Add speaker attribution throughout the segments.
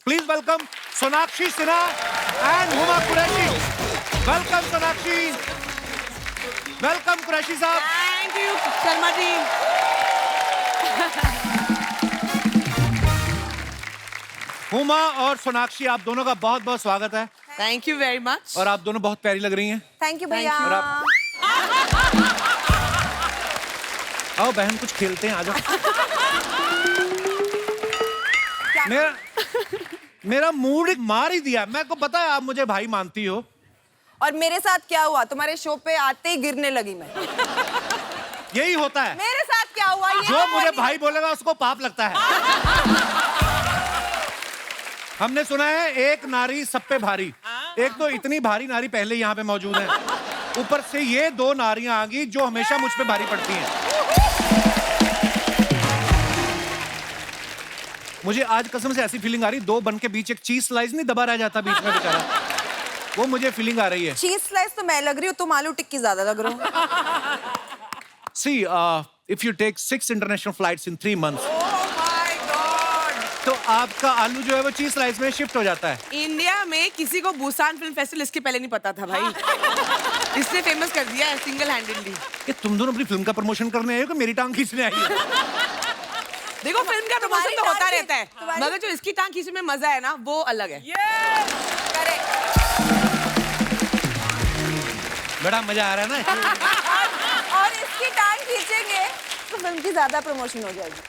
Speaker 1: Please welcome Sonakshi Sinha and Huma Qureshi. Welcome Sonakshi. Welcome Qureshi साहब.
Speaker 2: Thank you, Sharma ji.
Speaker 1: Huma और सोनाक्षी, आप दोनों का बहुत बहुत स्वागत है.
Speaker 2: Thank you very much.
Speaker 1: और आप दोनों बहुत प्यारी लग रही हैं.
Speaker 3: थैंक यू भैया.
Speaker 1: और आप आओ बहन, कुछ खेलते हैं, आ जाओ. मेरा मूड मार ही दिया. मैं को पता है आप मुझे भाई मानती हो.
Speaker 3: और मेरे साथ क्या हुआ, तुम्हारे शो पे आते ही गिरने लगी मैं.
Speaker 1: यही होता है.
Speaker 3: मेरे साथ क्या हुआ ये
Speaker 1: जो मुझे भाई बोलेगा उसको पाप लगता है. हमने सुना है एक नारी सब पे भारी. एक तो इतनी भारी नारी पहले यहाँ पे मौजूद है, ऊपर से ये दो नारियां आ गई जो हमेशा मुझ पे भारी पड़ती हैं. मुझे आज कसम से ऐसी फीलिंग आ रही, दो बन के बीच एक चीज स्लाइस नहीं दबा रह जाता बीच में बेचारा, वो मुझे फीलिंग आ रही है.
Speaker 3: चीज स्लाइस तो मैं लग रही हूँ, तुम आलू टिक्की ज्यादा लग रहे हो.
Speaker 1: See, if you take 6 international flights in 3 months,
Speaker 2: Oh my God.
Speaker 1: तो आपका आलू जो है वो चीज स्लाइस में शिफ्ट हो जाता है.
Speaker 2: इंडिया में किसी को बुसान फिल्म फेस्टिवल इसके पहले नहीं पता था भाई. इसने फेमस कर दिया है सिंगल हैंडेडली.
Speaker 1: कि तुम दोनों अपनी फिल्म का प्रमोशन करने आए हो कि मेरी टांग खींचने आई हो?
Speaker 2: देखो फिल्म का प्रमोशन तो होता रहता है,
Speaker 3: तुम्हारी-
Speaker 2: मगर जो इसकी टांग खींचने में मजा है ना वो अलग है.
Speaker 1: बड़ा मजा आ रहा है ना.
Speaker 3: और इसकी टांग खींचेंगे तो फिल्म की ज्यादा प्रमोशन हो जाएगी.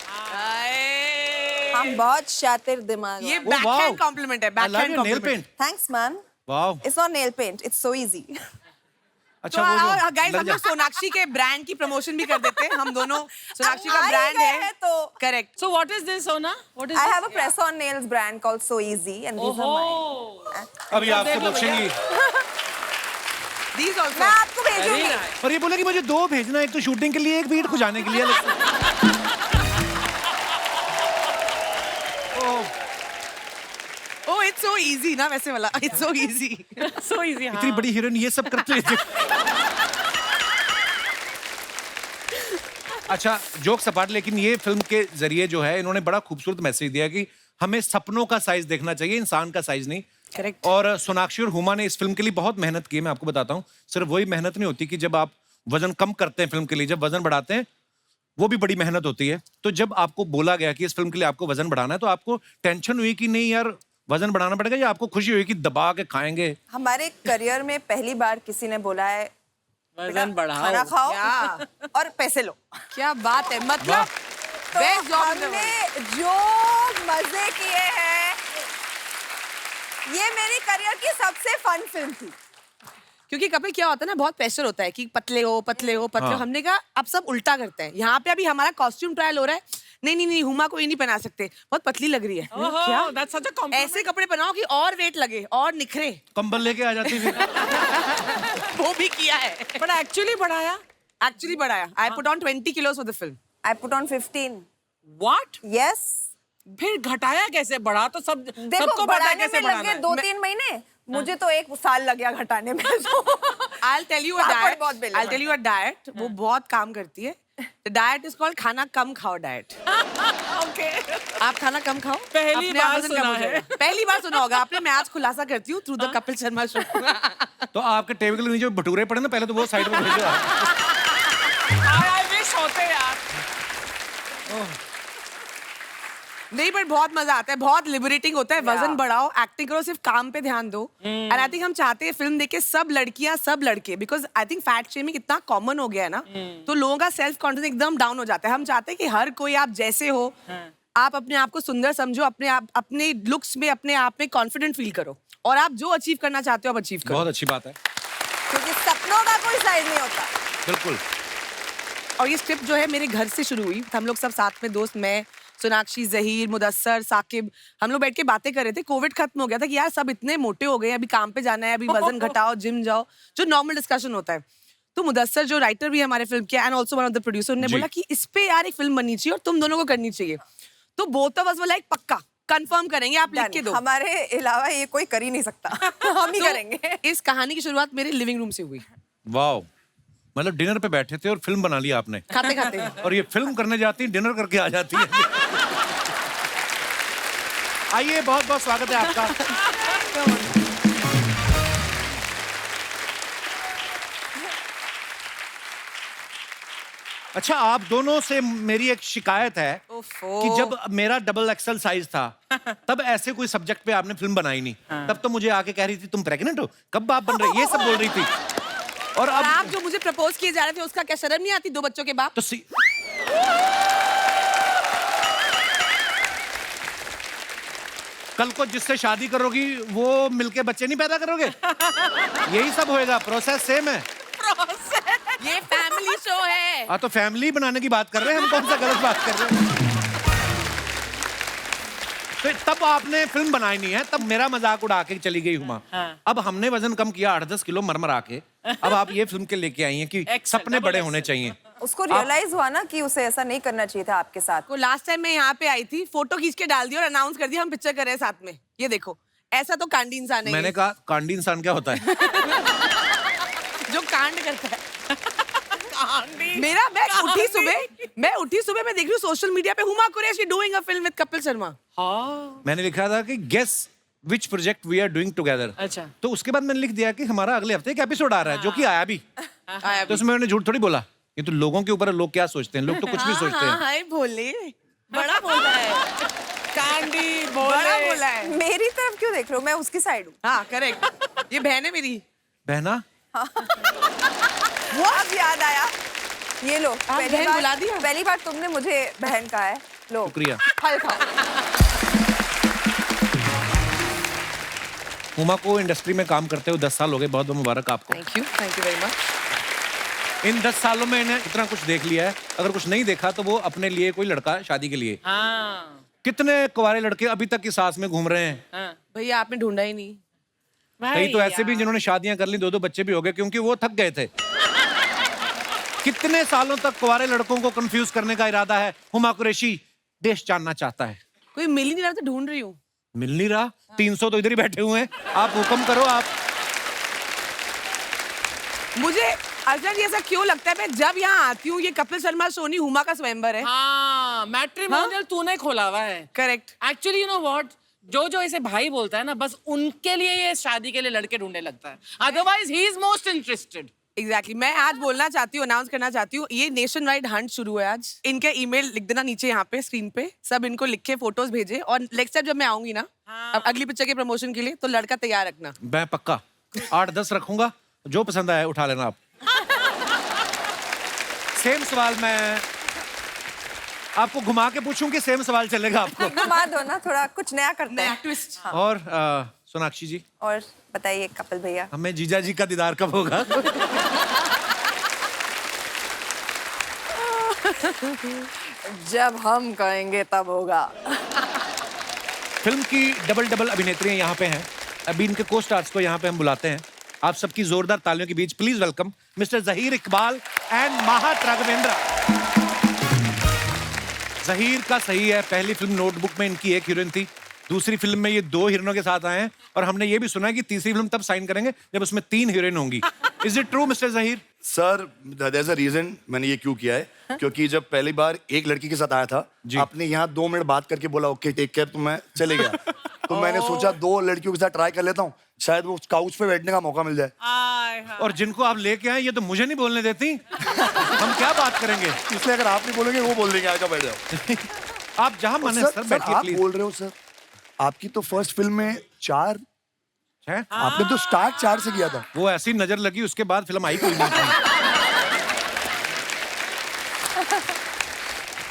Speaker 3: हम बहुत शातिर दिमाग.
Speaker 2: ये
Speaker 1: Oh,
Speaker 2: बैकहैंड
Speaker 1: wow.
Speaker 2: कॉम्प्लीमेंट है.
Speaker 1: I love
Speaker 2: backhand
Speaker 1: your nail
Speaker 2: compliment.
Speaker 1: paint.
Speaker 3: Thanks man.
Speaker 1: Wow.
Speaker 3: It's not nail paint, it's so easy.
Speaker 1: अच्छा वो जो
Speaker 2: गाइस
Speaker 1: लग
Speaker 2: हम
Speaker 1: जा-
Speaker 2: लोग सोनाक्षी के ब्रांड की प्रमोशन भी कर देते हैं. हम दोनों सोनाक्षी का
Speaker 3: आ ही
Speaker 2: ब्रांड
Speaker 3: गए
Speaker 2: है.
Speaker 3: हैं तो-
Speaker 2: correct.
Speaker 4: So what is this, Sona? What is
Speaker 3: I
Speaker 4: this?
Speaker 3: have a press on nails brand called So Easy and these are mine.
Speaker 4: Oh,
Speaker 1: अभी आपसे पूछेंगी.
Speaker 2: These
Speaker 3: मैं
Speaker 2: also.
Speaker 3: आपको
Speaker 4: very
Speaker 3: भेजूंगी.
Speaker 4: nice.
Speaker 1: और ये बोला कि मुझे 2 भेजना, एक तो शूटिंग के लिए, एक बीट खुजाने के लिए.
Speaker 2: Oh, it's so easy ना वैसे वाला. It's so easy.
Speaker 4: so easy.
Speaker 1: इतनी बड़ी हीरोइन ये सब करते हैं. अच्छा, जोक सपाट, लेकिन ये फिल्म के जरिए जो है इन्होंने बड़ा खूबसूरत मैसेज दिया कि हमें सपनों का साइज देखना चाहिए, इंसान का साइज नहीं.
Speaker 2: Correct.
Speaker 1: और सोनाक्षी और हुमा ने इस फिल्म के लिए बहुत मेहनत की है. मैं आपको बताता हूँ, सिर्फ वही मेहनत नहीं होती कि जब आप वजन कम करते हैं फिल्म के लिए, जब वजन बढ़ाते हैं वो भी बड़ी मेहनत होती है. तो जब आपको बोला गया कि इस फिल्म के लिए आपको वजन बढ़ाना है, तो आपको टेंशन हुई कि नहीं यार वजन बढ़ाना पड़ेगा, या आपको खुशी हुई कि दबा के खाएंगे?
Speaker 3: हमारे करियर में पहली बार किसी ने बोला है
Speaker 4: वजन बढ़ाओ.
Speaker 3: खाना खाओ
Speaker 2: क्या?
Speaker 3: और पैसे लो.
Speaker 2: क्या बात है. मतलब
Speaker 1: वाह.
Speaker 3: तो
Speaker 2: Best job in the
Speaker 3: हमने जो मजे किए हैं, ये मेरी करियर की सबसे फन फिल्म थी.
Speaker 2: क्योंकि कपिल क्या होता है ना, बहुत प्रेशर होता है कि पतले हो पतले हो पतले हो.
Speaker 1: हाँ.
Speaker 2: हमने कहा अब सब उल्टा करते हैं. यहाँ पे अभी हमारा कॉस्ट्यूम ट्रायल हो रहा है. नहीं हुमा को ये नहीं पहना सकते, बहुत पतली लग रही है.
Speaker 4: Oh, that's such a compliment.
Speaker 2: ऐसे कपड़े पहनाओ कि और वेट लगे और निखरे.
Speaker 1: कंबल लेके आ जाती फिर.
Speaker 2: वो भी किया है.
Speaker 4: But actually बढ़ाया.
Speaker 2: एक्चुअली बढ़ाया. I put on 20 kilos for the film.
Speaker 3: I put on 15.
Speaker 4: What?
Speaker 3: Yes.
Speaker 4: फिर घटाया कैसे? बढ़ा तो सब
Speaker 3: देखो
Speaker 4: सबको पता है
Speaker 3: बढ़ाने
Speaker 4: कैसे
Speaker 3: में लग
Speaker 4: बढ़ाना
Speaker 3: गए
Speaker 4: है.
Speaker 3: 2-3 महीने, मुझे तो 1 साल लग गया घटाने में.
Speaker 2: I'll tell you a
Speaker 3: papad
Speaker 2: diet.
Speaker 3: बहुत बेले
Speaker 2: I'll tell you a diet. वो बहुत काम करती है. The diet is called खाना कम खाओ diet.
Speaker 4: Okay.
Speaker 2: आप खाना कम खाओ.
Speaker 4: पहली
Speaker 2: अपने आप
Speaker 4: बार
Speaker 2: वजन कम
Speaker 4: सुना
Speaker 2: हो
Speaker 4: है.
Speaker 2: जाएगा. पहली बार सुना होगा आपने. मैं आज खुलासा करती हूँ through the Kapil Sharma show.
Speaker 1: तो आपके टेबल के नीचे भटूरे पड़े ना, पहले तो वो साइड में भेजो.
Speaker 4: I wish होते यार.
Speaker 2: नहीं पर बहुत मजा आता है. बहुत लिबरेटिंग होता है. वजन बढ़ाओ, एक्टिंग करो, सिर्फ काम पे ध्यान दो. एंड आई थिंक हम चाहते हैं फिल्म देख के सब लड़कियां सब लड़के, because I think fat shaming इतना कॉमन हो गया है ना, तो लोगों का सेल्फ कॉन्फिडेंस एकदम डाउन हो जाता है. हम चाहते हैं कि हर कोई आप जैसे हो, आप अपने आप को सुंदर समझो, अपने आप अपने लुक्स में अपने आप में कॉन्फिडेंट फील करो, और आप जो अचीव करना चाहते हो आप अचीव करो.
Speaker 1: बहुत अच्छी बात है.
Speaker 3: क्योंकि सपनों का कोई साइज नहीं होता.
Speaker 1: बिल्कुल.
Speaker 2: और ये स्क्रिप्ट जो है मेरे घर से शुरू हुई. हम लोग सब साथ में दोस्त, मैं, सोनाक्षी, जहीर, मुदस्सर, साकिब, हम लोग बैठ के बातें कर रहे थे. कोविड खत्म हो गया था कि यार सब इतने मोटे हो गए, अभी काम पे जाना है, अभी वजन घटाओ, जिम जाओ, जो नॉर्मल डिस्कशन होता है. तो मुदस्सर जो राइटर भी है हमारे फिल्म के and also one of the producer, ने
Speaker 1: जी.
Speaker 2: बोला कि इस पे यार एक फिल्म बननी चाहिए और तुम दोनों को करनी चाहिए. तो both of us were like पक्का कंफर्म करेंगे, आप लिख के दो.
Speaker 3: हमारे अलावा ये कोई कर ही नहीं सकता. हम ही
Speaker 2: तो
Speaker 3: करेंगे.
Speaker 2: इस कहानी की शुरुआत मेरे लिविंग रूम से हुई.
Speaker 1: वाओ. मतलब डिनर पे बैठे थे और फिल्म बना ली आपने.
Speaker 2: खाते खाते.
Speaker 1: और ये फिल्म करने जाती, डिनर करके आ जाती है. आइए, बहुत बहुत स्वागत है आपका। अच्छा, आप दोनों से मेरी एक शिकायत है
Speaker 2: ओफो।
Speaker 1: कि जब मेरा डबल एक्सल साइज था तब ऐसे कोई सब्जेक्ट पे आपने फिल्म बनाई नहीं। तब तो मुझे आके कह रही थी तुम प्रेग्नेंट हो, कब बाप बन रहे, ये सब बोल रही थी। और
Speaker 2: और
Speaker 1: अब
Speaker 2: आप जो मुझे प्रपोज किए जा रहे थे उसका क्या शर्म नहीं आती, 2 बच्चों के बाप?
Speaker 1: तो कल को जिससे शादी करोगी वो मिलके बच्चे नहीं पैदा करोगे? यही सब होएगा, प्रोसेस सेम है।
Speaker 2: ये फैमिली शो है।
Speaker 1: हाँ, तो फैमिली बनाने की बात कर रहे हैं हम, कौन सा गलत बात कर रहे हैं? तो तब आपने फिल्म बनाई नहीं है, तब मेरा मजाक उड़ा के चली गई हुमा। अब हमने वजन कम किया 8-10 किलो मरमरा के, अब आप ये फिल्म के लेके आई हैं कि सपने बड़े होने चाहिए।
Speaker 3: उसको रियलाइज हुआ ना कि उसे ऐसा नहीं करना चाहिए था आपके साथ।
Speaker 2: को लास्ट टाइम मैं यहाँ पे आई थी, फोटो खींच के डाल दी और अनाउंस कर दिया हम पिक्चर कर रहे हैं साथ में। ये देखो, ऐसा तो कांडी इंसान है।
Speaker 1: मैंने कहा कांडी इंसान क्या होता है?
Speaker 2: जो कांड करता है। मेरा मैं उठी सुबह मैं देख रही हूँ सोशल मीडिया पे Huma Qureshi doing a film with Kapil Sharma.
Speaker 1: मैंने लिखा था कि guess which project we are doing together.
Speaker 4: अच्छा।
Speaker 1: तो उसके बाद मैंने लिख दिया कि हमारा अगले हफ्ते एक एपिसोड आ रहा है, जो कि आया भी। तो उसमें मैंने झूठ थोड़ी बोला। ये तो लोगों के ऊपर है, लोग क्या सोचते हैं, लोग तो कुछ भी सोचते हैं।
Speaker 2: हाय भोले, बड़ा बोला है।
Speaker 4: कांडी
Speaker 2: बड़ा बोला है।
Speaker 3: मेरी तरफ क्यों देख रहे हो, मैं उसकी साइड हूँ।
Speaker 2: हाँ करेक्ट, ये बहन है मेरी।
Speaker 1: बहना
Speaker 3: वो अब याद आया, ये लो
Speaker 2: बहन बुला दिया?
Speaker 3: पहली बार तुमने मुझे बहन कहा है। लो
Speaker 1: शुक्रिया।
Speaker 3: फल खाओ।
Speaker 1: हुमा को इंडस्ट्री में काम करते हुए 10 साल हो गए, बहुत बहुत मुबारक आपको।
Speaker 2: Thank you very much.
Speaker 1: इन 10 सालों में इन्हें इतना कुछ देख लिया है, अगर कुछ नहीं देखा तो वो अपने लिए कोई लड़का शादी के लिए।
Speaker 4: हाँ।
Speaker 1: कितने कुंवारे लड़के अभी तक की सास में घूम रहे हैं।
Speaker 2: भैया आपने ढूंढा ही नहीं।
Speaker 1: कई तो ऐसे भी जिन्होंने शादियां कर ली, 2-2 बच्चे भी हो गए क्योंकि वो थक गए थे। कितने सालों तक कुंवारे लड़कों को कंफ्यूज करने का इरादा है हुमा कुरैशी? देश जानना चाहता है।
Speaker 2: कोई मिल ही नहीं रहा तो ढूंढ रही हूँ।
Speaker 1: मिल नहीं रहा? 300 तो इधर ही बैठे हुए हैं, आप हुक्म करो। आप
Speaker 2: मुझे अर्जुन जी ऐसा क्यों लगता है, मैं जब यहाँ आती हूँ ये कपिल शर्मा सोनी हुमा का स्वयंवर है।
Speaker 4: हाँ, मैट्रिमोनियल तूने खोला हुआ है।
Speaker 2: Correct.
Speaker 4: Actually you know what, जो इसे भाई बोलता है ना, बस उनके लिए ये शादी के लिए लड़के ढूंढने लगता है, otherwise he is most interested.
Speaker 2: Exactly मैं आज बोलना चाहती हूँ, अनाउंस करना चाहती हूँ, ये नेशन वाइड हंट शुरू है आज। इनके ईमेल लिख देना नीचे यहाँ पे स्क्रीन पे, सब इनको लिख के फोटोज भेजे, और नेक्स्ट टाइम जब मैं आऊंगी ना अब अगली पिक्चर के प्रमोशन के लिए, तो लड़का तैयार रखना।
Speaker 1: मैं पक्का 8-10 रखूंगा, जो पसंद आए उठा लेना आप। सेम सवाल मैं आपको घुमा के पूछूं कि सेम सवाल चलेगा आपको?
Speaker 3: घुमा दो ना, थोड़ा कुछ नया करते हैं।
Speaker 2: ट्विस्ट।
Speaker 1: और सोनाक्षी जी,
Speaker 3: और बताइए कपिल भैया,
Speaker 1: हमें जीजा जी का दीदार कब होगा?
Speaker 3: जब हम कहेंगे तब होगा।
Speaker 1: फिल्म की डबल अभिनेत्रियां यहाँ पे हैं। अभी इनके को स्टार्स को यहाँ पे हम बुलाते हैं। आप सबकी जोरदार तालियों के बीच please welcome mister Zaheer Iqbal and Mahat Raghavendra. Zaheer का सही है, पहली फिल्म नोटबुक में इनकी एक हीरोइन थी, दूसरी फिल्म में ये 2 हीरोइनों के साथ आए हैं, और हमने ये भी सुना है कि तीसरी फिल्म तब साइन करेंगे जब उसमें 3 हीरोइन होंगी। Is it true mister Zaheer?
Speaker 5: Sir there is a reason मैंने ये क्यों किया है, क्योंकि जब पहली बार एक लड़की के साथ आया था, आपने यहाँ 2 मिनट बात करके बोला ओके टेक केयर, तो मैं चले गया। तो मैंने सोचा 2 लड़कियों के साथ ट्राई कर लेता हूँ, शायद वो काउच पे बैठने का मौका मिल जाए।
Speaker 1: और जिनको आप लेके आए ये तो मुझे नहीं बोलने देती। हम क्या बात करेंगे?
Speaker 5: इसलिए अगर आप नहीं बोलेंगे वो बोल देंगे, आकर बैठ जाओ।
Speaker 1: आप जहां मन है सर बैठिए
Speaker 5: आप
Speaker 1: प्लीज।
Speaker 5: बोल रहे हो सर, आपकी तो फर्स्ट फिल्म में 4,
Speaker 1: है?
Speaker 5: आपने तो स्टार्ट 4 से किया था।
Speaker 1: वो ऐसी नजर लगी, उसके बाद फिल्म आई कोई नहीं थी।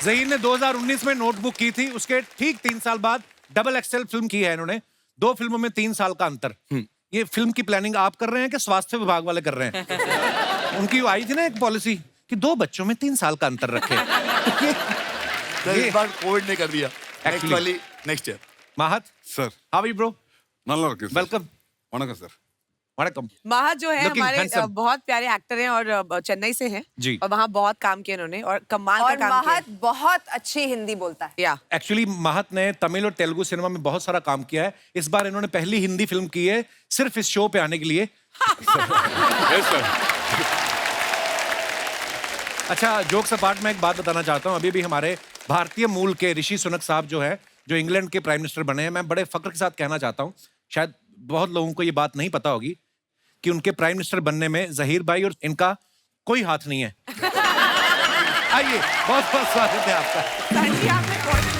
Speaker 1: जहीर ने 2019 में नोटबुक की थी, उसके ठीक 3 साल बाद डबल एक्सेल फिल्म की है इन्होंने। 2 फिल्मों में 3 साल का अंतर। ये फिल्म की प्लानिंग आप कर रहे हैं कि स्वास्थ्य विभाग वाले कर रहे हैं? उनकी आई थी ना एक पॉलिसी कि 2 बच्चों में 3 साल का अंतर रखे।
Speaker 5: सर इस बार कोविड ने कर दिया।
Speaker 1: Actually.
Speaker 5: Next year.
Speaker 1: Mahat
Speaker 6: sir
Speaker 1: how are you bro?
Speaker 6: நல்லா இருக்கு சார்.
Speaker 1: वेलकम।
Speaker 6: வணக்கம் சார்.
Speaker 1: वणकम।
Speaker 2: महत जो है
Speaker 1: Looking
Speaker 2: हमारे
Speaker 1: handsome.
Speaker 2: बहुत प्यारे एक्टर हैं और चेन्नई से हैं
Speaker 1: जी।
Speaker 2: और वहाँ बहुत काम किया इन्होंने और कमाल का
Speaker 3: और
Speaker 2: काम
Speaker 3: महत बहुत अच्छी हिंदी बोलता है।
Speaker 2: किया।
Speaker 1: एक्चुअली महत ने तमिल और तेलुगु सिनेमा में बहुत सारा काम किया है। इस बार इन्होंने पहली हिंदी फिल्म की है सिर्फ इस शो पे आने के लिए।
Speaker 6: Yes sir.
Speaker 1: अच्छा जोक्स अपार्ट मैं एक बात बताना चाहता हूँ। अभी भी हमारे भारतीय मूल के ऋषि सुनक साहब जो है जो इंग्लैंड के प्राइम मिनिस्टर बने हैं, मैं बड़े फक्र के साथ कहना चाहता हूँ, शायद बहुत लोगों को ये बात नहीं पता होगी कि उनके प्राइम मिनिस्टर बनने में जहीर भाई और इनका कोई हाथ नहीं है। आइए, बहुत बहुत स्वागत है आपका।
Speaker 2: सर जी, आपने बहुत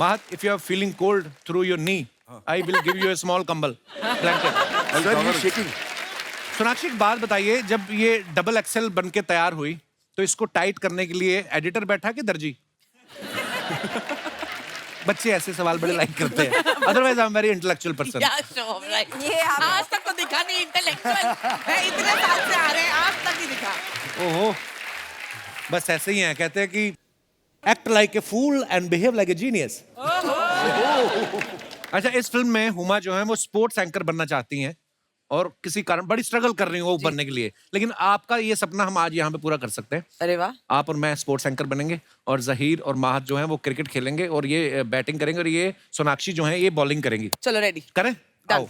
Speaker 1: Mahat, if you are feeling cold through your knee, I will give you a small कंबल blanket.
Speaker 5: Sir, he is shaking.
Speaker 1: Sonakshi एक बात बताइए, जब ये डबल एक्सेल बन के तैयार हुई तो इसको टाइट करने के लिए एडिटर बैठा कि दर्जी? बच्चे ऐसे सवाल बड़े लाइक करते हैं। Otherwise I am very intellectual person.
Speaker 3: ये आप
Speaker 2: आज तक तो दिखा नहीं इंटेलेक्चुअल है, इतने साल से आ रहे हैं, आज तक नहीं दिखा।
Speaker 1: ओहो, बस ऐसे ही हैं, कहते हैं कि act like a fool and behave like a genius. अच्छा, इस फिल्म में हुमा जो है वो स्पोर्ट्स एंकर बनना चाहती हैं और किसी कारण बड़ी स्ट्रगल कर रही हैं वो बनने के लिए, लेकिन आपका ये सपना हम आज यहाँ पे पूरा कर सकते हैं।
Speaker 2: अरे वाह।
Speaker 1: आप और मैं स्पोर्ट्स एंकर बनेंगे और जहीर और माहत जो है वो क्रिकेट खेलेंगे और ये बैटिंग करेंगे और ये सोनाक्षी जो है ये बॉलिंग करेंगी।
Speaker 2: चलो रेडी।
Speaker 1: करें? आओ।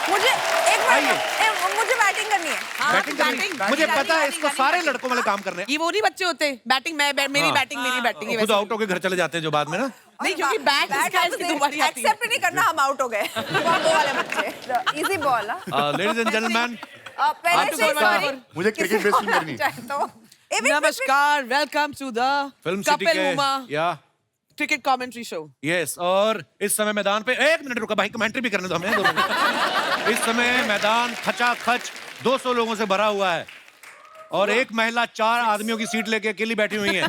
Speaker 3: मुझे एक
Speaker 1: आइए।
Speaker 3: मिनट, मुझे बैटिंग करनी है।
Speaker 1: बैटिंग करनी। मुझे पता है इसको सारे लड़कों वाले काम करने हैं।
Speaker 2: ये वो नहीं बच्चे होते, बैटिंग मेरी बैटिंग ये
Speaker 1: खुद आउट होके घर चले जाते हैं जो बाद में ना।
Speaker 2: नहीं, क्योंकि बैट इसकी तुम्हारी आती है।
Speaker 3: एक्सेप्ट नहीं करना, हम आउट हो गए। वो वाले बच्चे। Easy ball.
Speaker 1: Ladies and gentleman,
Speaker 3: पहले से
Speaker 2: बराबर।
Speaker 5: मुझे क्रिकेट बेस फिल्म करनी है।
Speaker 2: नमस्कार, welcome to the
Speaker 1: film city
Speaker 2: Kapil
Speaker 1: के
Speaker 2: हुमा
Speaker 1: या
Speaker 2: क्रिकेट कमेंट्री शो।
Speaker 1: यस, और इस समय मैदान पे, एक मिनट रुका भाई, कमेंट्री भी करने दो हमें 2 मिनट। इस समय मैदान खचाखच 200 लोगों से भरा हुआ है और एक महिला 4 आदमियों की सीट लेके अकेली बैठी हुई है।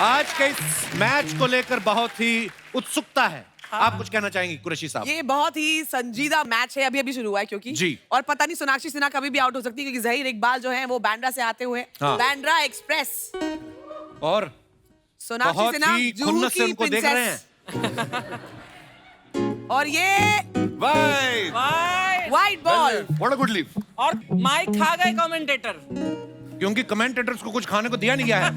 Speaker 1: आज के इस मैच को लेकर बहुत ही उत्सुकता है। आप कुछ कहना चाहेंगी कुरैशी साहब?
Speaker 2: ये बहुत ही संजीदा मैच है, अभी शुरू हुआ है क्योंकि
Speaker 1: जी।
Speaker 2: और पता नहीं सोनाक्षी सिन्हा कभी भी आउट हो सकती है, क्योंकि जहीर इकबाल जो है वो बांद्रा से आते हुए
Speaker 1: हाँ।
Speaker 2: बांद्रा एक्सप्रेस
Speaker 1: और
Speaker 2: सोनाक्षी
Speaker 1: बहुत
Speaker 2: सिन्हा
Speaker 1: ही
Speaker 2: जूहू
Speaker 1: खुन्नस से
Speaker 2: की
Speaker 1: उनको देख रहे हैं।
Speaker 2: और ये white ball
Speaker 5: What a good leave.
Speaker 4: और माइक खा गए कमेंटेटर।
Speaker 1: क्योंकि कमेंटेटर्स को कुछ खाने को दिया नहीं गया है।